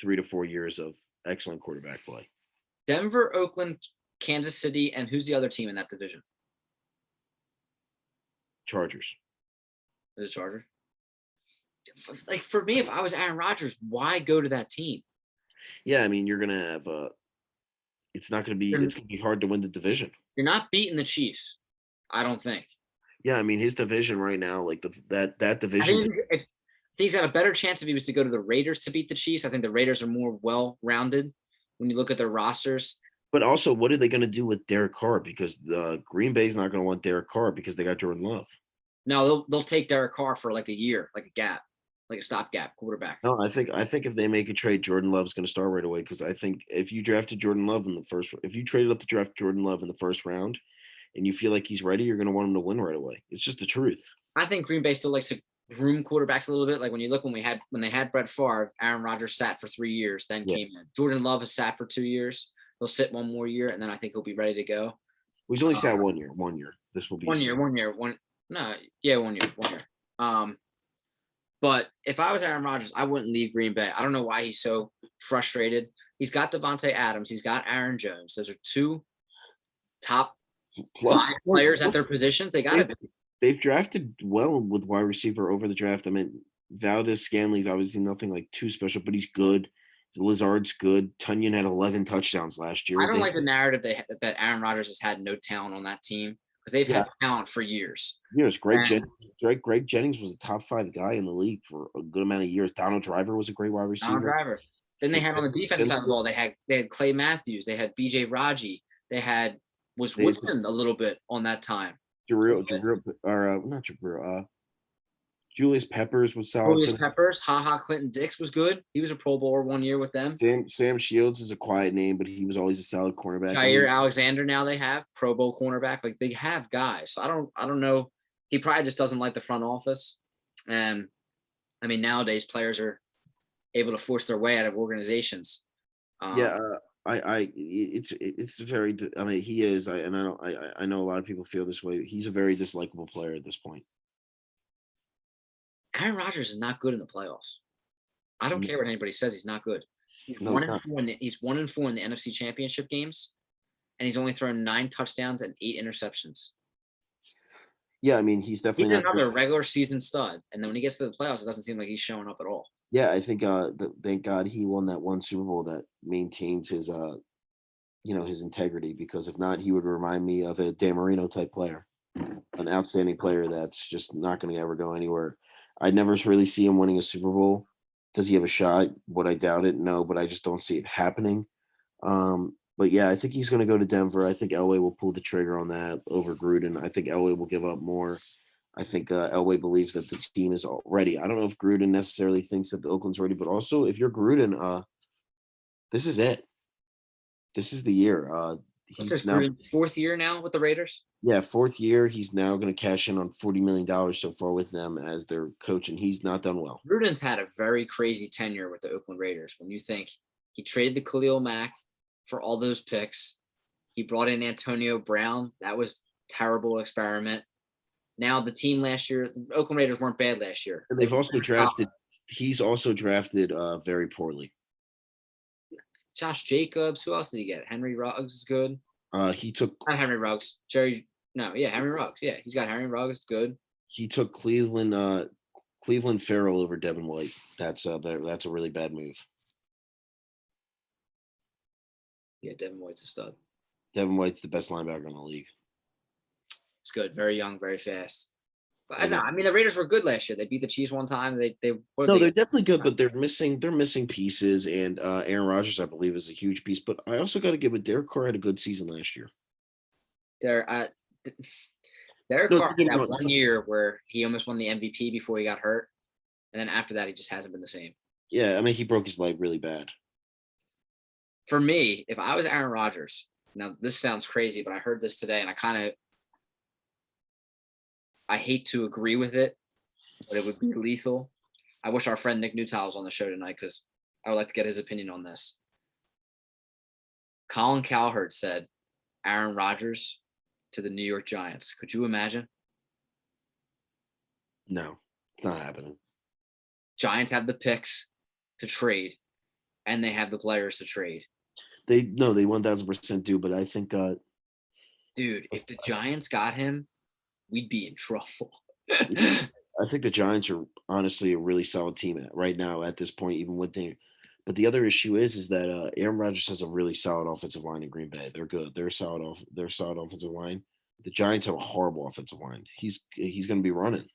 Speaker 1: 3 to 4 years of excellent quarterback play.
Speaker 2: Denver, Oakland, Kansas City, and who's the other team in that division?
Speaker 1: Chargers.
Speaker 2: Is it Chargers? Like, for me, if I was Aaron Rodgers, why go to that team?
Speaker 1: Yeah, I mean, you're gonna have it's gonna be hard to win the division.
Speaker 2: You're not beating the Chiefs, I don't think.
Speaker 1: Yeah, I mean, his division right now, like that division.
Speaker 2: I think he's got a better chance if he was to go to the Raiders to beat the Chiefs. I think the Raiders are more well-rounded when you look at their rosters.
Speaker 1: But also, what are they going to do with Derek Carr? Because the Green Bay's not going to want Derek Carr because they got Jordan Love.
Speaker 2: No, they'll take Derek Carr for like a year, like a gap, like a stopgap quarterback.
Speaker 1: No, I think if they make a trade, Jordan Love's going to start right away. Because I think if you drafted Jordan Love if you traded up to draft Jordan Love in the first round, and you feel like he's ready, you're going to want him to win right away. It's just the truth.
Speaker 2: I think Green Bay still likes to groom quarterbacks a little bit. Like when you look when they had Brett Favre, Aaron Rodgers sat for 3 years, then came in. Jordan Love has sat for 2 years. He'll sit 1 more year, and then I think he'll be ready to go.
Speaker 1: Well, he's only sat 1 year. 1 year. This will be
Speaker 2: 1 year. 1 year. 1 year. 1 year. But if I was Aaron Rodgers, I wouldn't leave Green Bay. I don't know why he's so frustrated. He's got Devontae Adams. He's got Aaron Jones. Those are 2 top 5 players at their positions. They got to be.
Speaker 1: They've drafted well with wide receiver over the draft. I mean, Valdez-Scanley's obviously nothing like too special, but he's good. Lazard's good. Tunyon had 11 touchdowns last year.
Speaker 2: I don't like the narrative that Aaron Rodgers has had no talent on that team because they've had talent for years.
Speaker 1: Years. Greg Jennings was a top 5 guy in the league for a good amount of years. Donald Driver was a great wide receiver.
Speaker 2: Then they had on the defense side of the ball, they had Clay Matthews. They had B.J. Raji. They had Woodson a little bit on that time.
Speaker 1: Julius Peppers was solid.
Speaker 2: Julius Peppers, Clinton Dix was good. He was a Pro Bowler 1 year with them.
Speaker 1: Sam Shields is a quiet name, but he was always a solid cornerback.
Speaker 2: Jair Alexander now they have Pro Bowl cornerback. Like they have guys. So I don't know. He probably just doesn't like the front office. And I mean nowadays players are able to force their way out of organizations.
Speaker 1: It's very. I mean, he is. I know a lot of people feel this way. He's a very dislikable player at this point.
Speaker 2: Aaron Rodgers is not good in the playoffs. I don't care what anybody says. He's not good. He's 1-4. He's 1-4 in the NFC Championship games, and he's only thrown 9 touchdowns and 8 interceptions.
Speaker 1: Yeah, I mean, he's definitely
Speaker 2: another regular season stud, and then when he gets to the playoffs, it doesn't seem like he's showing up at all.
Speaker 1: Yeah, I think thank God he won that one Super Bowl that maintains his his integrity, because if not, he would remind me of a Dan Marino type player, an outstanding player that's just not going to ever go anywhere. I'd never really see him winning a Super Bowl. Does he have a shot? Would I doubt it? No, but I just don't see it happening. But yeah, I think he's going to go to Denver. I think Elway will pull the trigger on that over Gruden. I think Elway will give up more. I think Elway believes that the team is all ready. I don't know if Gruden necessarily thinks that the Oakland's ready, but also if you're Gruden, this is it. This is the year.
Speaker 2: What's
Speaker 1: he's
Speaker 2: this,
Speaker 1: now
Speaker 2: fourth year now with the Raiders?
Speaker 1: fourth year. He's now going to cash in on $40 million so far with them as their coach, and he's not done well.
Speaker 2: Gruden's had a very crazy tenure with the Oakland Raiders. When you think he traded the Khalil Mack for all those picks, he brought in Antonio Brown. That was a terrible experiment. Now the team last year, the Oakland Raiders weren't bad last year.
Speaker 1: And they've also drafted. He's also drafted very poorly.
Speaker 2: Josh Jacobs. Who else did he get? Henry Ruggs is good.
Speaker 1: He took
Speaker 2: Not Henry Ruggs. Henry Ruggs. Yeah, he's got Henry Ruggs. Good.
Speaker 1: he took Cleveland Farrell over Devin White. That's a really bad move.
Speaker 2: Yeah, Devin White's a stud.
Speaker 1: Devin White's the best linebacker in the league.
Speaker 2: It's good. Very young, very fast. But I mean, the Raiders were good last year. They beat the Chiefs one time. They're
Speaker 1: definitely good, but they're missing pieces. And Aaron Rodgers, I believe, is a huge piece. But I also got to give it. Derek Carr had a good season last year.
Speaker 2: Derek Carr had that 1 year where he almost won the MVP before he got hurt, and then after that, he just hasn't been the same.
Speaker 1: Yeah, I mean, he broke his leg really bad.
Speaker 2: For me, if I was Aaron Rodgers, now this sounds crazy, but I heard this today, and I hate to agree with it, but it would be lethal. I wish our friend Nick Newtile was on the show tonight because I would like to get his opinion on this. Colin Cowherd said Aaron Rodgers to the New York Giants. Could you imagine?
Speaker 1: No, it's not happening.
Speaker 2: Giants have the picks to trade, and they have the players to trade.
Speaker 1: They 1000% do, but I think,
Speaker 2: dude, if the Giants got him, we'd be in trouble.
Speaker 1: I think the Giants are honestly a really solid team right now at this point, even with the. But the other issue is that Aaron Rodgers has a really solid offensive line in Green Bay. They're good. They're solid offensive line. The Giants have a horrible offensive line. He's going to be running.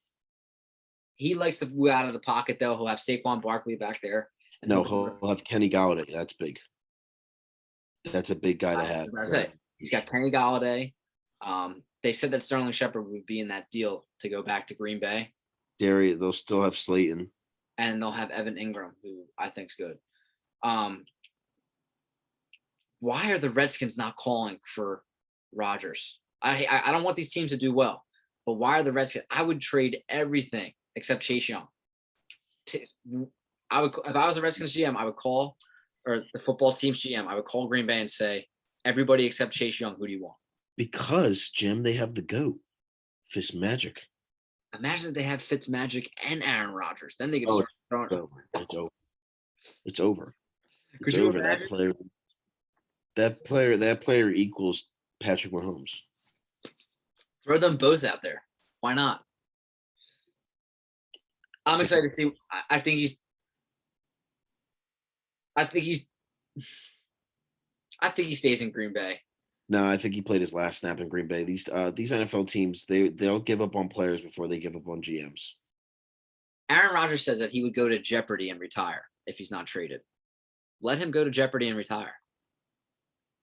Speaker 2: He likes to move out of the pocket, though. He'll have Saquon Barkley back there.
Speaker 1: No, he'll have Kenny Golladay. That's big. That's a big guy to have.
Speaker 2: He's got Kenny Golladay. They said that Sterling Shepard would be in that deal to go back to Green Bay.
Speaker 1: They'll still have Slayton.
Speaker 2: And they'll have Evan Ingram, who I think is good. Why are the Redskins not calling for Rodgers? I don't want these teams to do well, but why are the Redskins? I would trade everything except Chase Young. If I was a Redskins GM, I would call, or the football team's GM, I would call Green Bay and say, everybody except Chase Young, who do you want?
Speaker 1: Because, Jim, they have the GOAT, Fitzmagic.
Speaker 2: Imagine if they have Fitzmagic and Aaron Rodgers. Then they could start throwing.
Speaker 1: It's over.
Speaker 2: Could you imagine?
Speaker 1: That player equals Patrick Mahomes.
Speaker 2: Throw them both out there. Why not? I'm excited to see. I think he stays in Green Bay.
Speaker 1: No, I think he played his last snap in Green Bay. These NFL teams, they'll give up on players before they give up on GMs.
Speaker 2: Aaron Rodgers says that he would go to Jeopardy and retire if he's not traded. Let him go to Jeopardy and retire.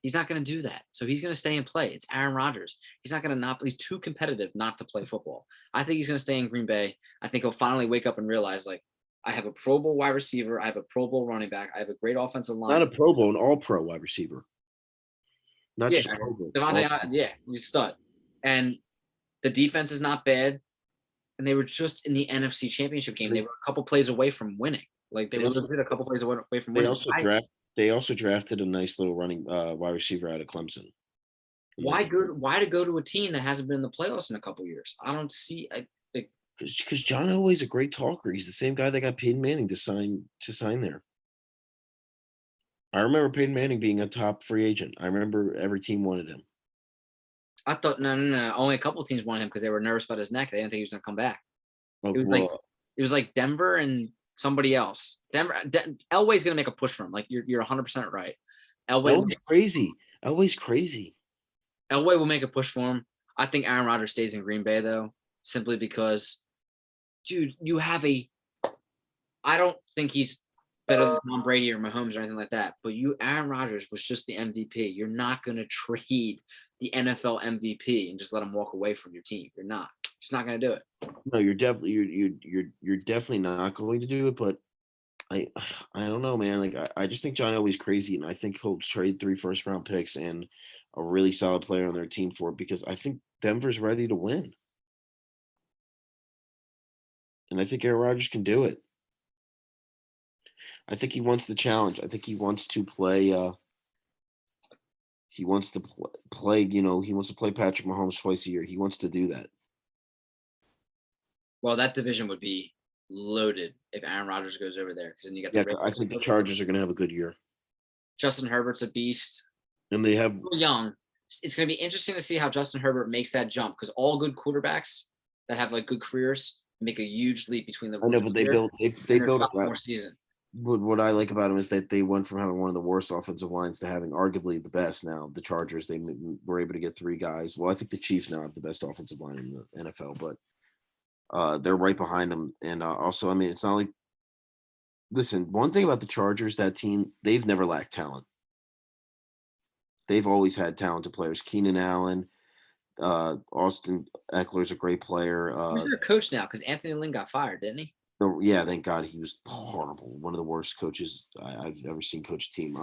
Speaker 2: He's not going to do that. So he's going to stay and play. It's Aaron Rodgers. He's not going to not. He's too competitive not to play football. I think he's going to stay in Green Bay. I think he'll finally wake up and realize, like, I have a Pro Bowl wide receiver. I have a Pro Bowl running back. I have a great offensive line.
Speaker 1: Not a Pro Bowl, an All-Pro wide receiver. Not just Pro Bowl.
Speaker 2: He's a stud. And the defense is not bad. And they were just in the NFC Championship game. They were a couple plays away from winning. Like they were a couple plays away from winning.
Speaker 1: They also drafted a nice little running wide receiver out of Clemson.
Speaker 2: Why to go to a team that hasn't been in the playoffs in a couple years? I don't see.
Speaker 1: Because John Elway's a great talker. He's the same guy that got Peyton Manning to sign there. I remember Peyton Manning being a top free agent. I remember every team wanted him.
Speaker 2: I thought no. Only a couple of teams wanted him because they were nervous about his neck. They didn't think he was going to come back. It was like Denver and somebody else. Elway's going to make a push for him. Like you're 100% right.
Speaker 1: Elway's crazy.
Speaker 2: Elway will make a push for him. I think Aaron Rodgers stays in Green Bay though, simply because, dude, I don't think he's better than Tom Brady or Mahomes or anything like that. But Aaron Rodgers was just the MVP. You're not going to trade the NFL MVP and just let him walk away from your team. You're not. Just not going to do it.
Speaker 1: No, you're definitely not going to do it. But I don't know, man. Like I just think John Elway's crazy, and I think he'll trade 3 first-round picks and a really solid player on their team for it because I think Denver's ready to win. And I think Aaron Rodgers can do it. I think he wants the challenge. I think he wants to play. He wants to play. He wants to play Patrick Mahomes twice a year. He wants to do that.
Speaker 2: Well, that division would be loaded if Aaron Rodgers goes over there because then you got the
Speaker 1: Yeah, I
Speaker 2: Ravens.
Speaker 1: think the Chargers are going to have a good year,
Speaker 2: Justin Herbert's a beast.
Speaker 1: and they have
Speaker 2: Still young. It's going to be interesting to see how Justin Herbert makes that jump because all good quarterbacks that have like good careers make a huge leap between the
Speaker 1: I know, but they built they built it right.
Speaker 2: sophomore season.
Speaker 1: What I like about him is that they went from having one of the worst offensive lines to having arguably the best. Now the Chargers were able to get 3 guys. Well, I think the Chiefs now have the best offensive line in the NFL, but they're right behind them. And also, I mean, it's not like listen. One thing about the Chargers, that team, they've never lacked talent. They've always had talented players. Keenan Allen, Austin Eckler's a great player.
Speaker 2: Who's their coach now? Because Anthony Lynn got fired, didn't he?
Speaker 1: Yeah, thank God he was horrible. One of the worst coaches I've ever seen coach a team.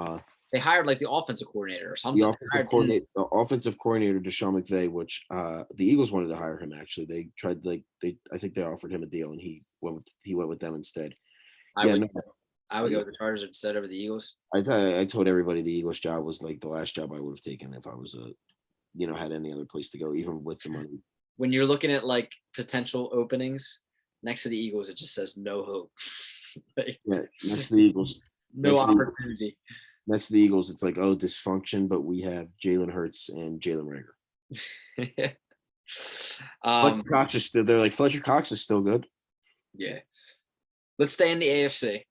Speaker 2: They hired like the offensive coordinator or something.
Speaker 1: The offensive coordinator, Deshaun McVay, which the Eagles wanted to hire him. Actually, they tried I think they offered him a deal, and he went with them instead.
Speaker 2: I would go with the Chargers instead over the Eagles.
Speaker 1: I told everybody the Eagles job was like the last job I would have taken if I was had any other place to go, even with the money.
Speaker 2: When you're looking at like potential openings next to the Eagles, it just says no hope.
Speaker 1: Yeah, next to the Eagles,
Speaker 2: no opportunity.
Speaker 1: Next to the Eagles, it's like, oh, dysfunction, but we have Jalen Hurts and Jalen Reagor. Fletcher Cox is still. They're like Fletcher Cox is still good.
Speaker 2: Yeah. Let's stay in the AFC,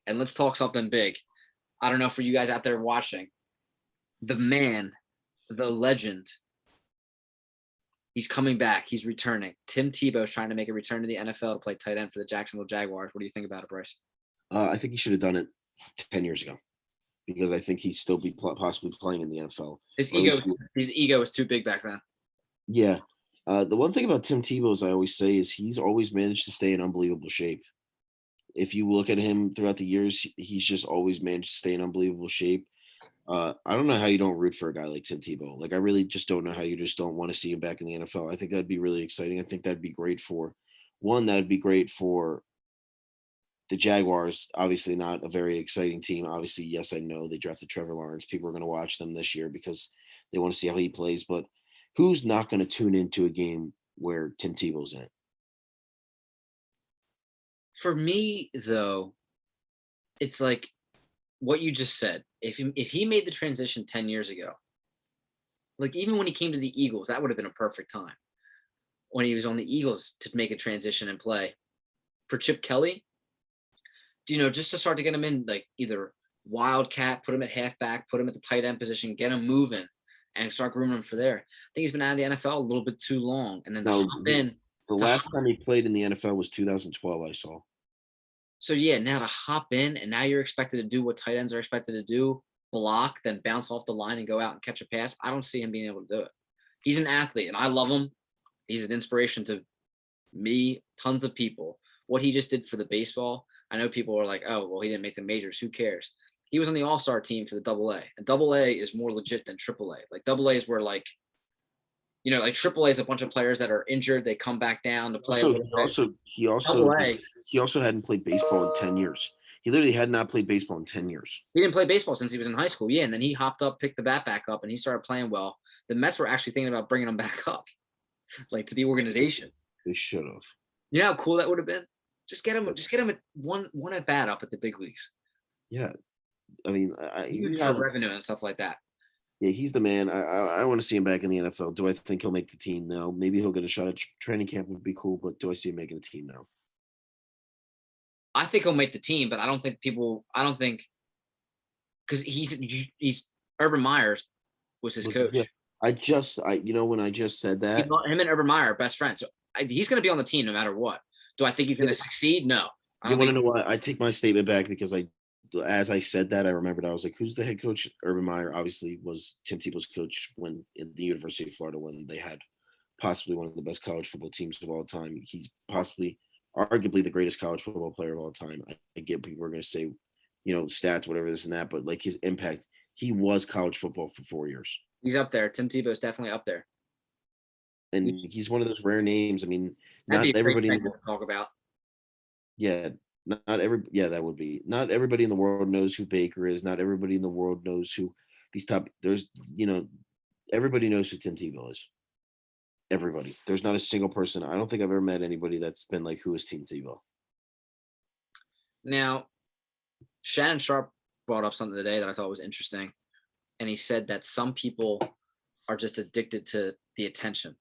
Speaker 2: and let's talk something big. I don't know for you guys out there watching. The man, the legend. He's coming back. He's returning. Tim Tebow is trying to make a return to the NFL to play tight end for the Jacksonville Jaguars. What do you think about it, Bryce?
Speaker 1: I think he should have done it 10 years ago because I think he'd still be possibly playing in the NFL.
Speaker 2: His ego was too big back then.
Speaker 1: Yeah. The one thing about Tim Tebow, as I always say, is he's always managed to stay in unbelievable shape. If you look at him throughout the years, he's just always managed to stay in unbelievable shape. I don't know how you don't root for a guy like Tim Tebow. Like, I really just don't know how you just don't want to see him back in the NFL. I think that'd be really exciting. I think that'd be great for that'd be great for the Jaguars. Obviously not a very exciting team. Obviously, yes, I know they drafted Trevor Lawrence. People are going to watch them this year because they want to see how he plays. But who's not going to tune into a game where Tim Tebow's in it?
Speaker 2: For me, though, it's like what you just said. If he made the transition 10 years ago, like even when he came to the Eagles, that would have been a perfect time when he was on the Eagles to make a transition and play. For Chip Kelly, just to start to get him in like either wildcat, put him at halfback, put him at the tight end position, get him moving, and start grooming him for there. I think he's been out of the NFL a little bit too long. And then
Speaker 1: the last time he played in the NFL was 2012, I saw.
Speaker 2: So, yeah, now to hop in, and now you're expected to do what tight ends are expected to do, block, then bounce off the line and go out and catch a pass. I don't see him being able to do it. He's an athlete, and I love him. He's an inspiration to me, tons of people. What he just did for the baseball, I know people are like, oh, well, he didn't make the majors. Who cares? He was on the all-star team for the AA. And AA is more legit than AAA. Like, AA is where, like AAA is a bunch of players that are injured. They come back down to play.
Speaker 1: He also hadn't played baseball in 10 years. He literally had not played baseball in 10 years.
Speaker 2: He didn't play baseball since he was in high school. Yeah. And then he hopped up, picked the bat back up, and he started playing well. The Mets were actually thinking about bringing him back up, like to the organization.
Speaker 1: They should have.
Speaker 2: You know how cool that would have been? Just get him at one at bat up at the big leagues.
Speaker 1: Yeah. I mean,
Speaker 2: for revenue and stuff like that.
Speaker 1: Yeah, he's the man. I want to see him back in the NFL. Do I think he'll make the team? No. Maybe he'll get a shot at training camp would be cool, but do I see him making the team now?
Speaker 2: I think he'll make the team, but I don't think because he's Urban Meyer was his coach.
Speaker 1: Yeah, when I just said that,
Speaker 2: him and Urban Meyer are best friends. So he's going to be on the team no matter what. Do I think he's going to succeed? No.
Speaker 1: You want to know why? I take my statement back because as I said that, I remembered I was like, who's the head coach? Urban Meyer obviously was Tim Tebow's coach when in the University of Florida when they had possibly one of the best college football teams of all time. He's arguably the greatest college football player of all time. I get people are going to say, stats, whatever, this and that, but like his impact, he was college football for 4 years.
Speaker 2: He's up there. Tim Tebow's definitely up there.
Speaker 1: and he's one of those rare names. I mean,
Speaker 2: That'd be
Speaker 1: not
Speaker 2: a great
Speaker 1: everybody in the
Speaker 2: segment to talk about.
Speaker 1: yeah, not every yeah, that would be. Not everybody in the world knows who Baker is. Not everybody in the world knows who these top. There's everybody knows who Tim Tebow is. Everybody. There's not a single person. I don't think I've ever met anybody that's been like, who is Tim Tebow?
Speaker 2: Now, Shannon Sharp brought up something today that I thought was interesting, and he said that some people are just addicted to the attention,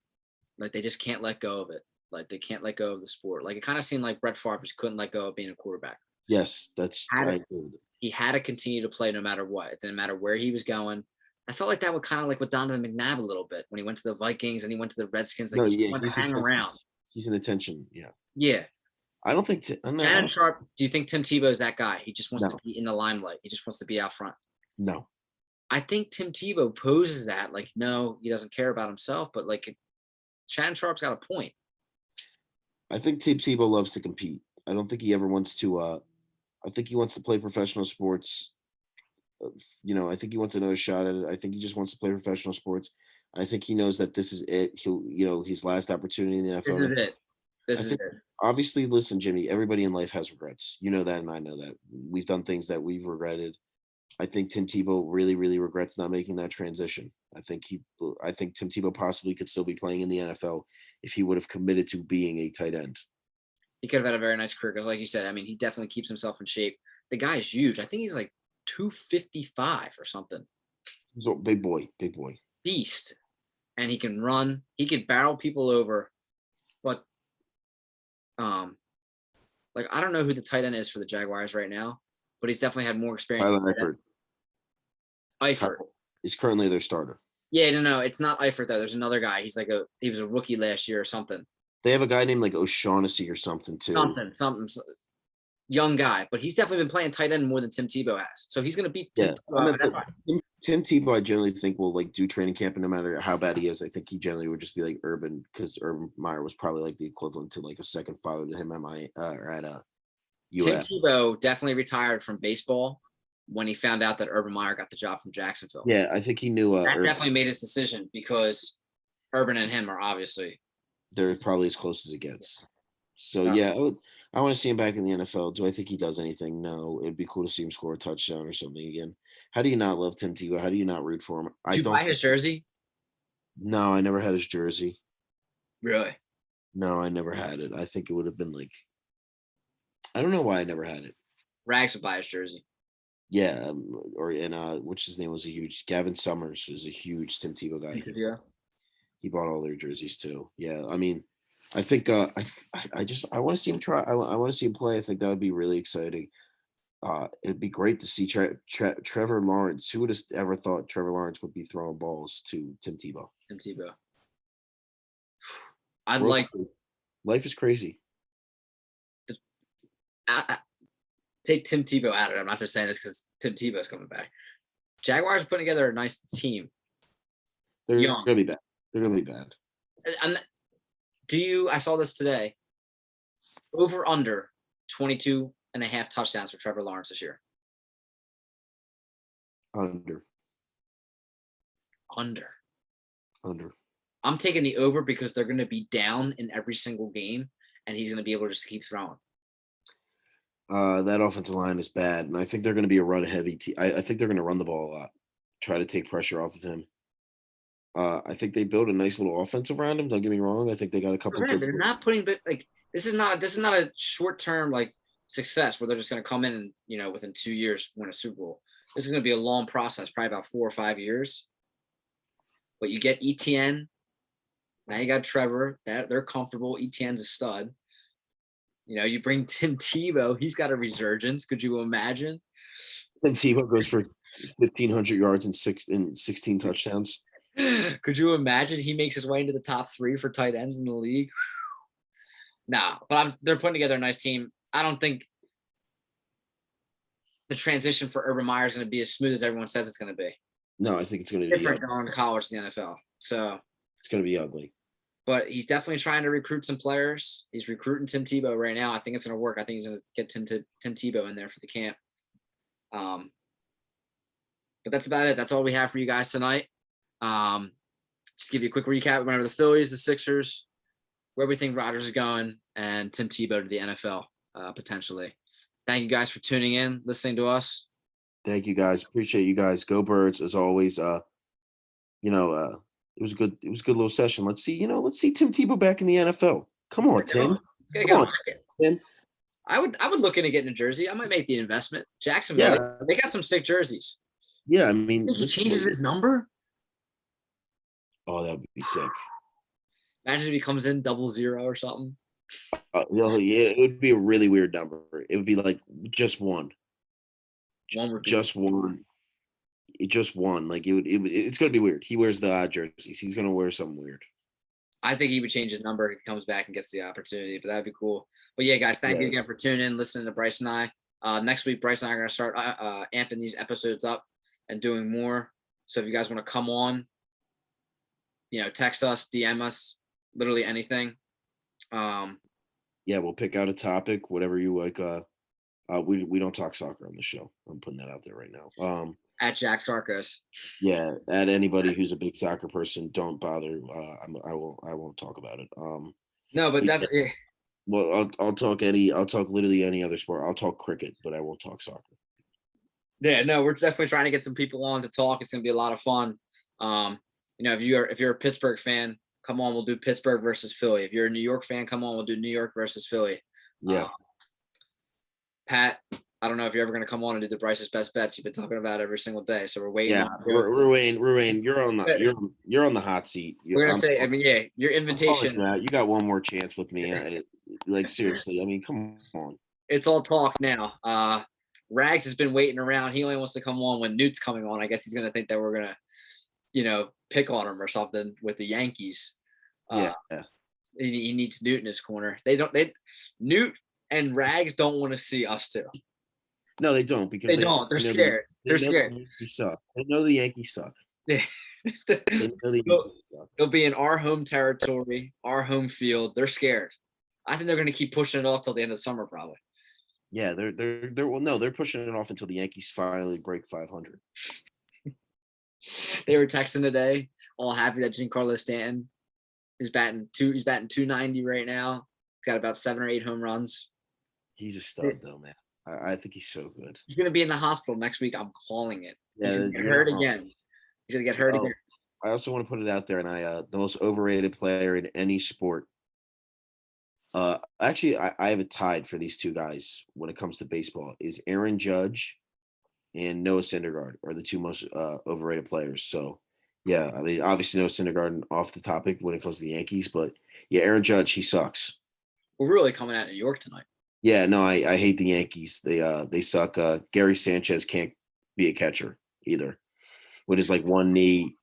Speaker 2: like they just can't let go of it, like they can't let go of the sport. Like it kind of seemed like Brett Favre just couldn't let go of being a quarterback.
Speaker 1: Yes, that's
Speaker 2: Had
Speaker 1: I
Speaker 2: to,
Speaker 1: agree with it.
Speaker 2: he had to continue to play no matter what. It didn't matter where he was going. I felt like that would kind of like with Donovan McNabb a little bit when he went to the Vikings and he went to the Redskins. Like
Speaker 1: No,
Speaker 2: he
Speaker 1: yeah,
Speaker 2: wanted to hang around.
Speaker 1: He's an attention. Yeah,
Speaker 2: Yeah.
Speaker 1: I don't think. I
Speaker 2: Shannon
Speaker 1: don't,
Speaker 2: Sharp, do you think Tim Tebow is that guy? He just wants to
Speaker 1: no,
Speaker 2: be in the limelight. He just wants to be out front.
Speaker 1: no.
Speaker 2: I think Tim Tebow poses that like, no, he doesn't care about himself, but like Shannon Sharp's got a point.
Speaker 1: I think Tim Tebow loves to compete. I don't think he ever wants to. I think he wants to play professional sports. I think he wants another shot at it. I think he just wants to play professional sports. I think he knows that this is it. His last opportunity in the
Speaker 2: This
Speaker 1: NFL.
Speaker 2: is it. This
Speaker 1: I
Speaker 2: is
Speaker 1: think,
Speaker 2: it.
Speaker 1: obviously, listen, Jimmy, everybody in life has regrets. You know that, and I know that. We've done things that we've regretted. I think Tim Tebow really, really regrets not making that transition. I think Tim Tebow possibly could still be playing in the NFL if he would have committed to being a tight end.
Speaker 2: He could have had a very nice career because, like you said, I mean, he definitely keeps himself in shape. The guy is huge. I think he's like 255 or something.
Speaker 1: So big boy, big boy.
Speaker 2: Beast. And he can run. He could barrel people over. But like I don't know who the tight end is for the Jaguars right now, but he's definitely had more experience.
Speaker 1: Tyler Eifert.
Speaker 2: Eifert.
Speaker 1: Is currently their starter.
Speaker 2: Yeah, no, it's not Eifert though. There's another guy. He was a rookie last year or something.
Speaker 1: They have a guy named like O'Shaughnessy or something too.
Speaker 2: Something. Young guy, but he's definitely been playing tight end more than Tim Tebow has. So he's going to beat Tim.
Speaker 1: Yeah, Tim Tebow, I generally think will like do training camp, and no matter how bad he is, I think he generally would just be like Urban, because Urban Meyer was probably like the equivalent to like a second father to him at
Speaker 2: Tim
Speaker 1: UF.
Speaker 2: Tebow definitely retired from baseball when he found out that Urban Meyer got the job from Jacksonville.
Speaker 1: Yeah, I think he knew.
Speaker 2: That definitely made his decision because Urban and him are obviously
Speaker 1: they're probably as close as it gets. So yeah, I want to see him back in the NFL. Do I think he does anything? No. It'd be cool to see him score a touchdown or something again. How do you not love Tim Tebow? How do you not root for him?
Speaker 2: Did you buy his jersey?
Speaker 1: No, I never had his jersey.
Speaker 2: Really?
Speaker 1: No, I never had it. I think it would have been like, I don't know why I never had it.
Speaker 2: Rags would buy his jersey.
Speaker 1: Yeah, which his name was Gavin Summers is a huge Tim Tebow guy.
Speaker 2: Yeah.
Speaker 1: He bought all their jerseys too. Yeah, I mean, I think I want to see him try. I want to see him play. I think that would be really exciting. It'd be great to see Trevor Lawrence. Who would have ever thought Trevor Lawrence would be throwing balls to Tim Tebow?
Speaker 2: Tim Tebow.
Speaker 1: Life is crazy.
Speaker 2: Take Tim Tebow out of it. I'm not just saying this because Tim Tebow's coming back. Jaguars are putting together a nice team.
Speaker 1: They're gonna be bad. They're gonna be bad.
Speaker 2: I saw this today. Over under 22 and a half touchdowns for Trevor Lawrence this year.
Speaker 1: Under.
Speaker 2: I'm taking the over because they're going to be down in every single game, and he's going to be able to just keep throwing.
Speaker 1: That offensive line is bad, and I think they're going to be a run-heavy team. I think they're going to run the ball a lot, try to take pressure off of him. I think they built a nice little offense around him. Don't get me wrong. I think they got a couple.
Speaker 2: They're not putting, but like this is not a short-term like success where they're just going to come in and within 2 years win a Super Bowl. This is going to be a long process, probably about 4 or 5 years. But you get ETN. Now you got Trevor. They're comfortable. ETN's a stud. You bring Tim Tebow. He's got a resurgence. Could you imagine?
Speaker 1: Tim Tebow goes for 1,500 yards and 16 touchdowns.
Speaker 2: Could you imagine he makes his way into the top 3 for tight ends in the league? No, but they're putting together a nice team. I don't think the transition for Urban Meyer is going to be as smooth as everyone says it's going to be.
Speaker 1: No, I think it's going to be
Speaker 2: different going to college to the NFL. So
Speaker 1: it's going to be ugly.
Speaker 2: But he's definitely trying to recruit some players. He's recruiting Tim Tebow right now. I think it's going to work. I think he's going to get Tim Tebow in there for the camp. But that's about it. That's all we have for you guys tonight. Just give you a quick recap. Remember the Phillies, the Sixers, where we think Rodgers is going, and Tim Tebow to the NFL potentially. Thank you guys for tuning in, listening to us.
Speaker 1: Thank you guys. Appreciate you guys. Go Birds as always. It was a good little session. Let's see Tim Tebow back in the NFL. Come on, Tim. Come on, Tim.
Speaker 2: I would look into getting a jersey. I might make the investment. Jacksonville, they got some sick jerseys.
Speaker 1: Yeah, I mean,
Speaker 2: he changes his number.
Speaker 1: Oh, that would be sick.
Speaker 2: Imagine if he comes in 00 or something.
Speaker 1: Yeah, it would be a really weird number. It would be like just one. Just one. Like it's gonna be weird. He wears the odd jerseys. He's gonna wear something weird.
Speaker 2: I think he would change his number if he comes back and gets the opportunity, but that'd be cool. But yeah, guys, thank you again for tuning in, listening to Bryce and I. Next week, Bryce and I are gonna start amping these episodes up and doing more. So if you guys want to come on, text us, DM us, literally anything.
Speaker 1: We'll pick out a topic, whatever you like. We don't talk soccer on the show. I'm putting that out there right now.
Speaker 2: At Jack Sarkos.
Speaker 1: Yeah, at anybody who's a big soccer person, don't bother. I won't talk about it.
Speaker 2: No, but definitely.
Speaker 1: Well, I'll talk literally any other sport. I'll talk cricket, but I won't talk soccer.
Speaker 2: Yeah, no, we're definitely trying to get some people on to talk. It's gonna be a lot of fun. If you're a Pittsburgh fan, come on, we'll do Pittsburgh versus Philly. If you're a New York fan, come on, we'll do New York versus Philly.
Speaker 1: Yeah.
Speaker 2: Pat, I don't know if you're ever going to come on and do the Bryce's Best Bets. You've been talking about it every single day, so we're waiting.
Speaker 1: Yeah, we're waiting. You're on the hot seat.
Speaker 2: We're gonna say, your invitation.
Speaker 1: You got one more chance with me. Like seriously, I mean, come on.
Speaker 2: It's all talk now. Rags has been waiting around. He only wants to come on when Newt's coming on. I guess he's gonna think that we're gonna, pick on him or something with the Yankees.
Speaker 1: Yeah.
Speaker 2: He needs Newt in his corner. Newt and Rags don't want to see us two.
Speaker 1: No, they don't because
Speaker 2: they don't. They're scared. They're scared.
Speaker 1: They know the Yankees suck.
Speaker 2: They'll be in our home territory, our home field. They're scared. I think they're going to keep pushing it off till the end of summer, probably.
Speaker 1: Yeah, they're pushing it off until the Yankees finally break 500.
Speaker 2: They were texting today, all happy that Giancarlo Stanton is batting 290 right now. He's got about 7 or 8 home runs.
Speaker 1: He's a stud, though, man. I think he's so good.
Speaker 2: He's going to be in the hospital next week. I'm calling it. He's going to get hurt again. He's going to get hurt again.
Speaker 1: I also want to put it out there, and the most overrated player in any sport. Actually, I have it tied for these two guys when it comes to baseball. Is Aaron Judge and Noah Syndergaard are the two most overrated players. So, yeah, I mean, obviously Noah Syndergaard off the topic when it comes to the Yankees, but yeah, Aaron Judge, he sucks.
Speaker 2: We're really coming at New York tonight.
Speaker 1: Yeah, no, I hate the Yankees. They suck. Gary Sanchez can't be a catcher either. With his one knee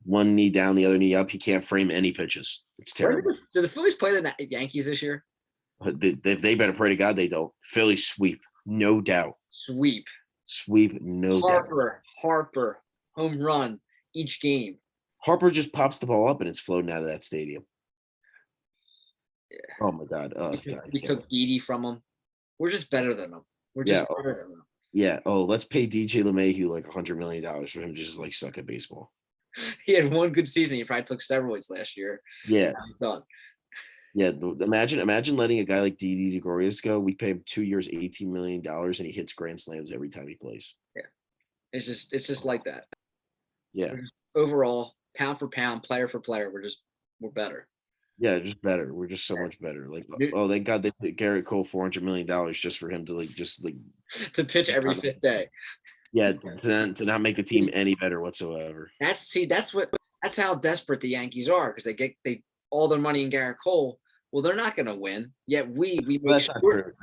Speaker 1: down, the other knee up, he can't frame any pitches. It's terrible.
Speaker 2: Do the Phillies play the Yankees this year?
Speaker 1: They better pray to God they don't. Phillies sweep, no doubt.
Speaker 2: Sweep,
Speaker 1: no doubt.
Speaker 2: Harper, home run each game.
Speaker 1: Harper just pops the ball up and it's floating out of that stadium.
Speaker 2: Yeah.
Speaker 1: Oh my God.
Speaker 2: We took Didi from him. We're just better than them. We're just better than them.
Speaker 1: Yeah. Oh, let's pay DJ LeMahieu $100 million for him to just suck at baseball.
Speaker 2: He had one good season. He probably took steroids last year.
Speaker 1: Yeah.
Speaker 2: He's done.
Speaker 1: Yeah. Imagine letting a guy like Didi Gregorius go. We pay him 2 years, $18 million, and he hits grand slams every time he plays.
Speaker 2: Yeah. It's just like that.
Speaker 1: Yeah.
Speaker 2: Overall, pound for pound, player for player, we're better.
Speaker 1: Yeah, just better. We're just so much better. Thank God they put Garrett Cole $400 million just for him to
Speaker 2: to pitch every fifth day.
Speaker 1: Yeah, to not make the team any better whatsoever.
Speaker 2: That's how desperate the Yankees are, because they all their money in Garrett Cole. Well, they're not going to win. Yet we
Speaker 1: that's not true.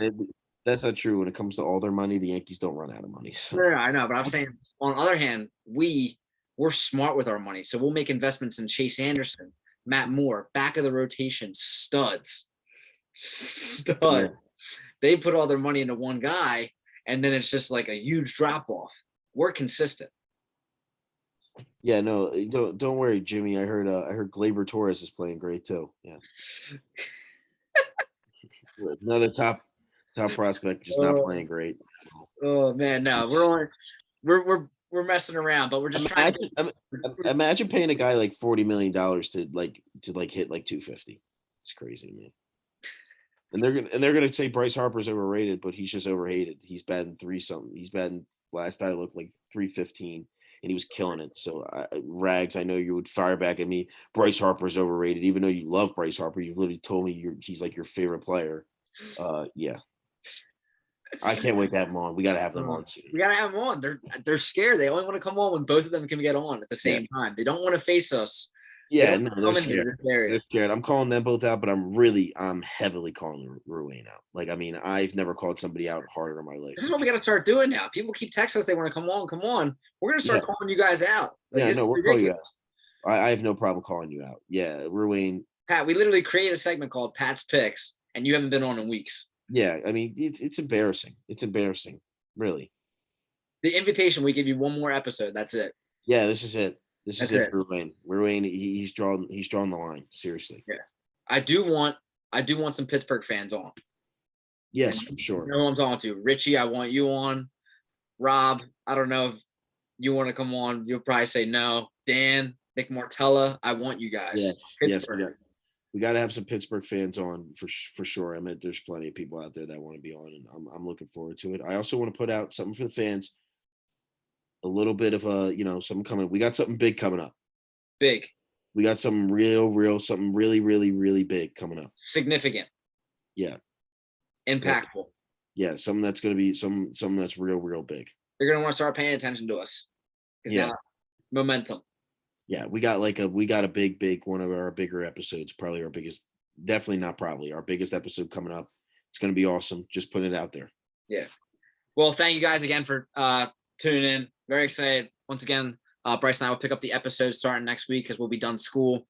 Speaker 1: That's not true. When it comes to all their money, the Yankees don't run out of money. So.
Speaker 2: No, I know, but I'm saying on the other hand, we're smart with our money, so we'll make investments in Chase Anderson, Matt Moore, back of the rotation, studs. Yeah. They put all their money into one guy, and then it's just a huge drop off. We're consistent.
Speaker 1: Yeah, no, don't worry, Jimmy. I heard Gleyber Torres is playing great too. Yeah, another top prospect, just not playing great.
Speaker 2: Oh man, no, we're we're messing around, but we're just trying to.
Speaker 1: Imagine paying a guy like $40 million to hit like 250. It's crazy, man. And they're gonna say Bryce Harper's overrated, but he's just overhated. He's batting 3-something. He's batting, last I looked, like 315, and he was killing it. So Rags, I know you would fire back at me. Bryce Harper's overrated, even though you love Bryce Harper. You've literally told me he's like your favorite player. Yeah. I can't wait to have them on. We got to have them on soon.
Speaker 2: We gotta have them on. They're scared. They only want to come on when both of them can get on at the same time. They don't want to face us.
Speaker 1: Yeah, no, they're scared. They're scared. I'm calling them both out, but I'm heavily calling Ruane out. Like, I mean, I've never called somebody out harder in my life.
Speaker 2: This is what we got to start doing now. People keep texting us. They want to come on. Come on. We're going to start calling you guys out.
Speaker 1: Like, no, we'll call you out. I have no problem calling you out. Yeah, Ruane.
Speaker 2: Pat, we literally created a segment called Pat's Picks, and you haven't been on in weeks.
Speaker 1: Yeah, I mean, it's embarrassing. It's embarrassing, really.
Speaker 2: The invitation, we give you one more episode. That's it.
Speaker 1: Yeah, this is it. This is it for Ruane. Ruane, he's drawn the line. Seriously.
Speaker 2: Yeah, I do want some Pittsburgh fans on.
Speaker 1: Yes, for sure.
Speaker 2: You know who I'm talking to. Richie, I want you on. Rob, I don't know if you want to come on. You'll probably say no. Dan, Nick Martella, I want you guys.
Speaker 1: Yes, we got to have some Pittsburgh fans on for sure. I mean, there's plenty of people out there that want to be on, and I'm looking forward to it. I also want to put out something for the fans. A little bit of something coming. We got something big coming up.
Speaker 2: Big.
Speaker 1: We got something something really, really, really big coming up.
Speaker 2: Significant.
Speaker 1: Yeah.
Speaker 2: Impactful.
Speaker 1: Yeah, something that's going to be something that's real big.
Speaker 2: They're going to want to start paying attention to us. Yeah. Now, momentum.
Speaker 1: Yeah, we got a big one of our bigger episodes, probably our biggest, definitely not probably, our biggest episode coming up. It's going to be awesome. Just putting it out there.
Speaker 2: Yeah. Well, thank you guys again for tuning in. Very excited. Once again, Bryce and I will pick up the episode starting next week because we'll be done school.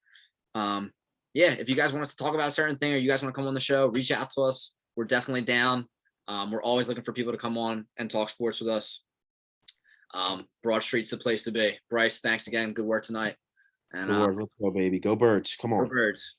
Speaker 2: If you guys want us to talk about a certain thing or you guys want to come on the show, reach out to us. We're definitely down. We're always looking for people to come on and talk sports with us. Broad Street's the place to be. Bryce, thanks again. Good work tonight. And
Speaker 1: let's go, baby. Go Birds. Come on.
Speaker 2: Go Birds.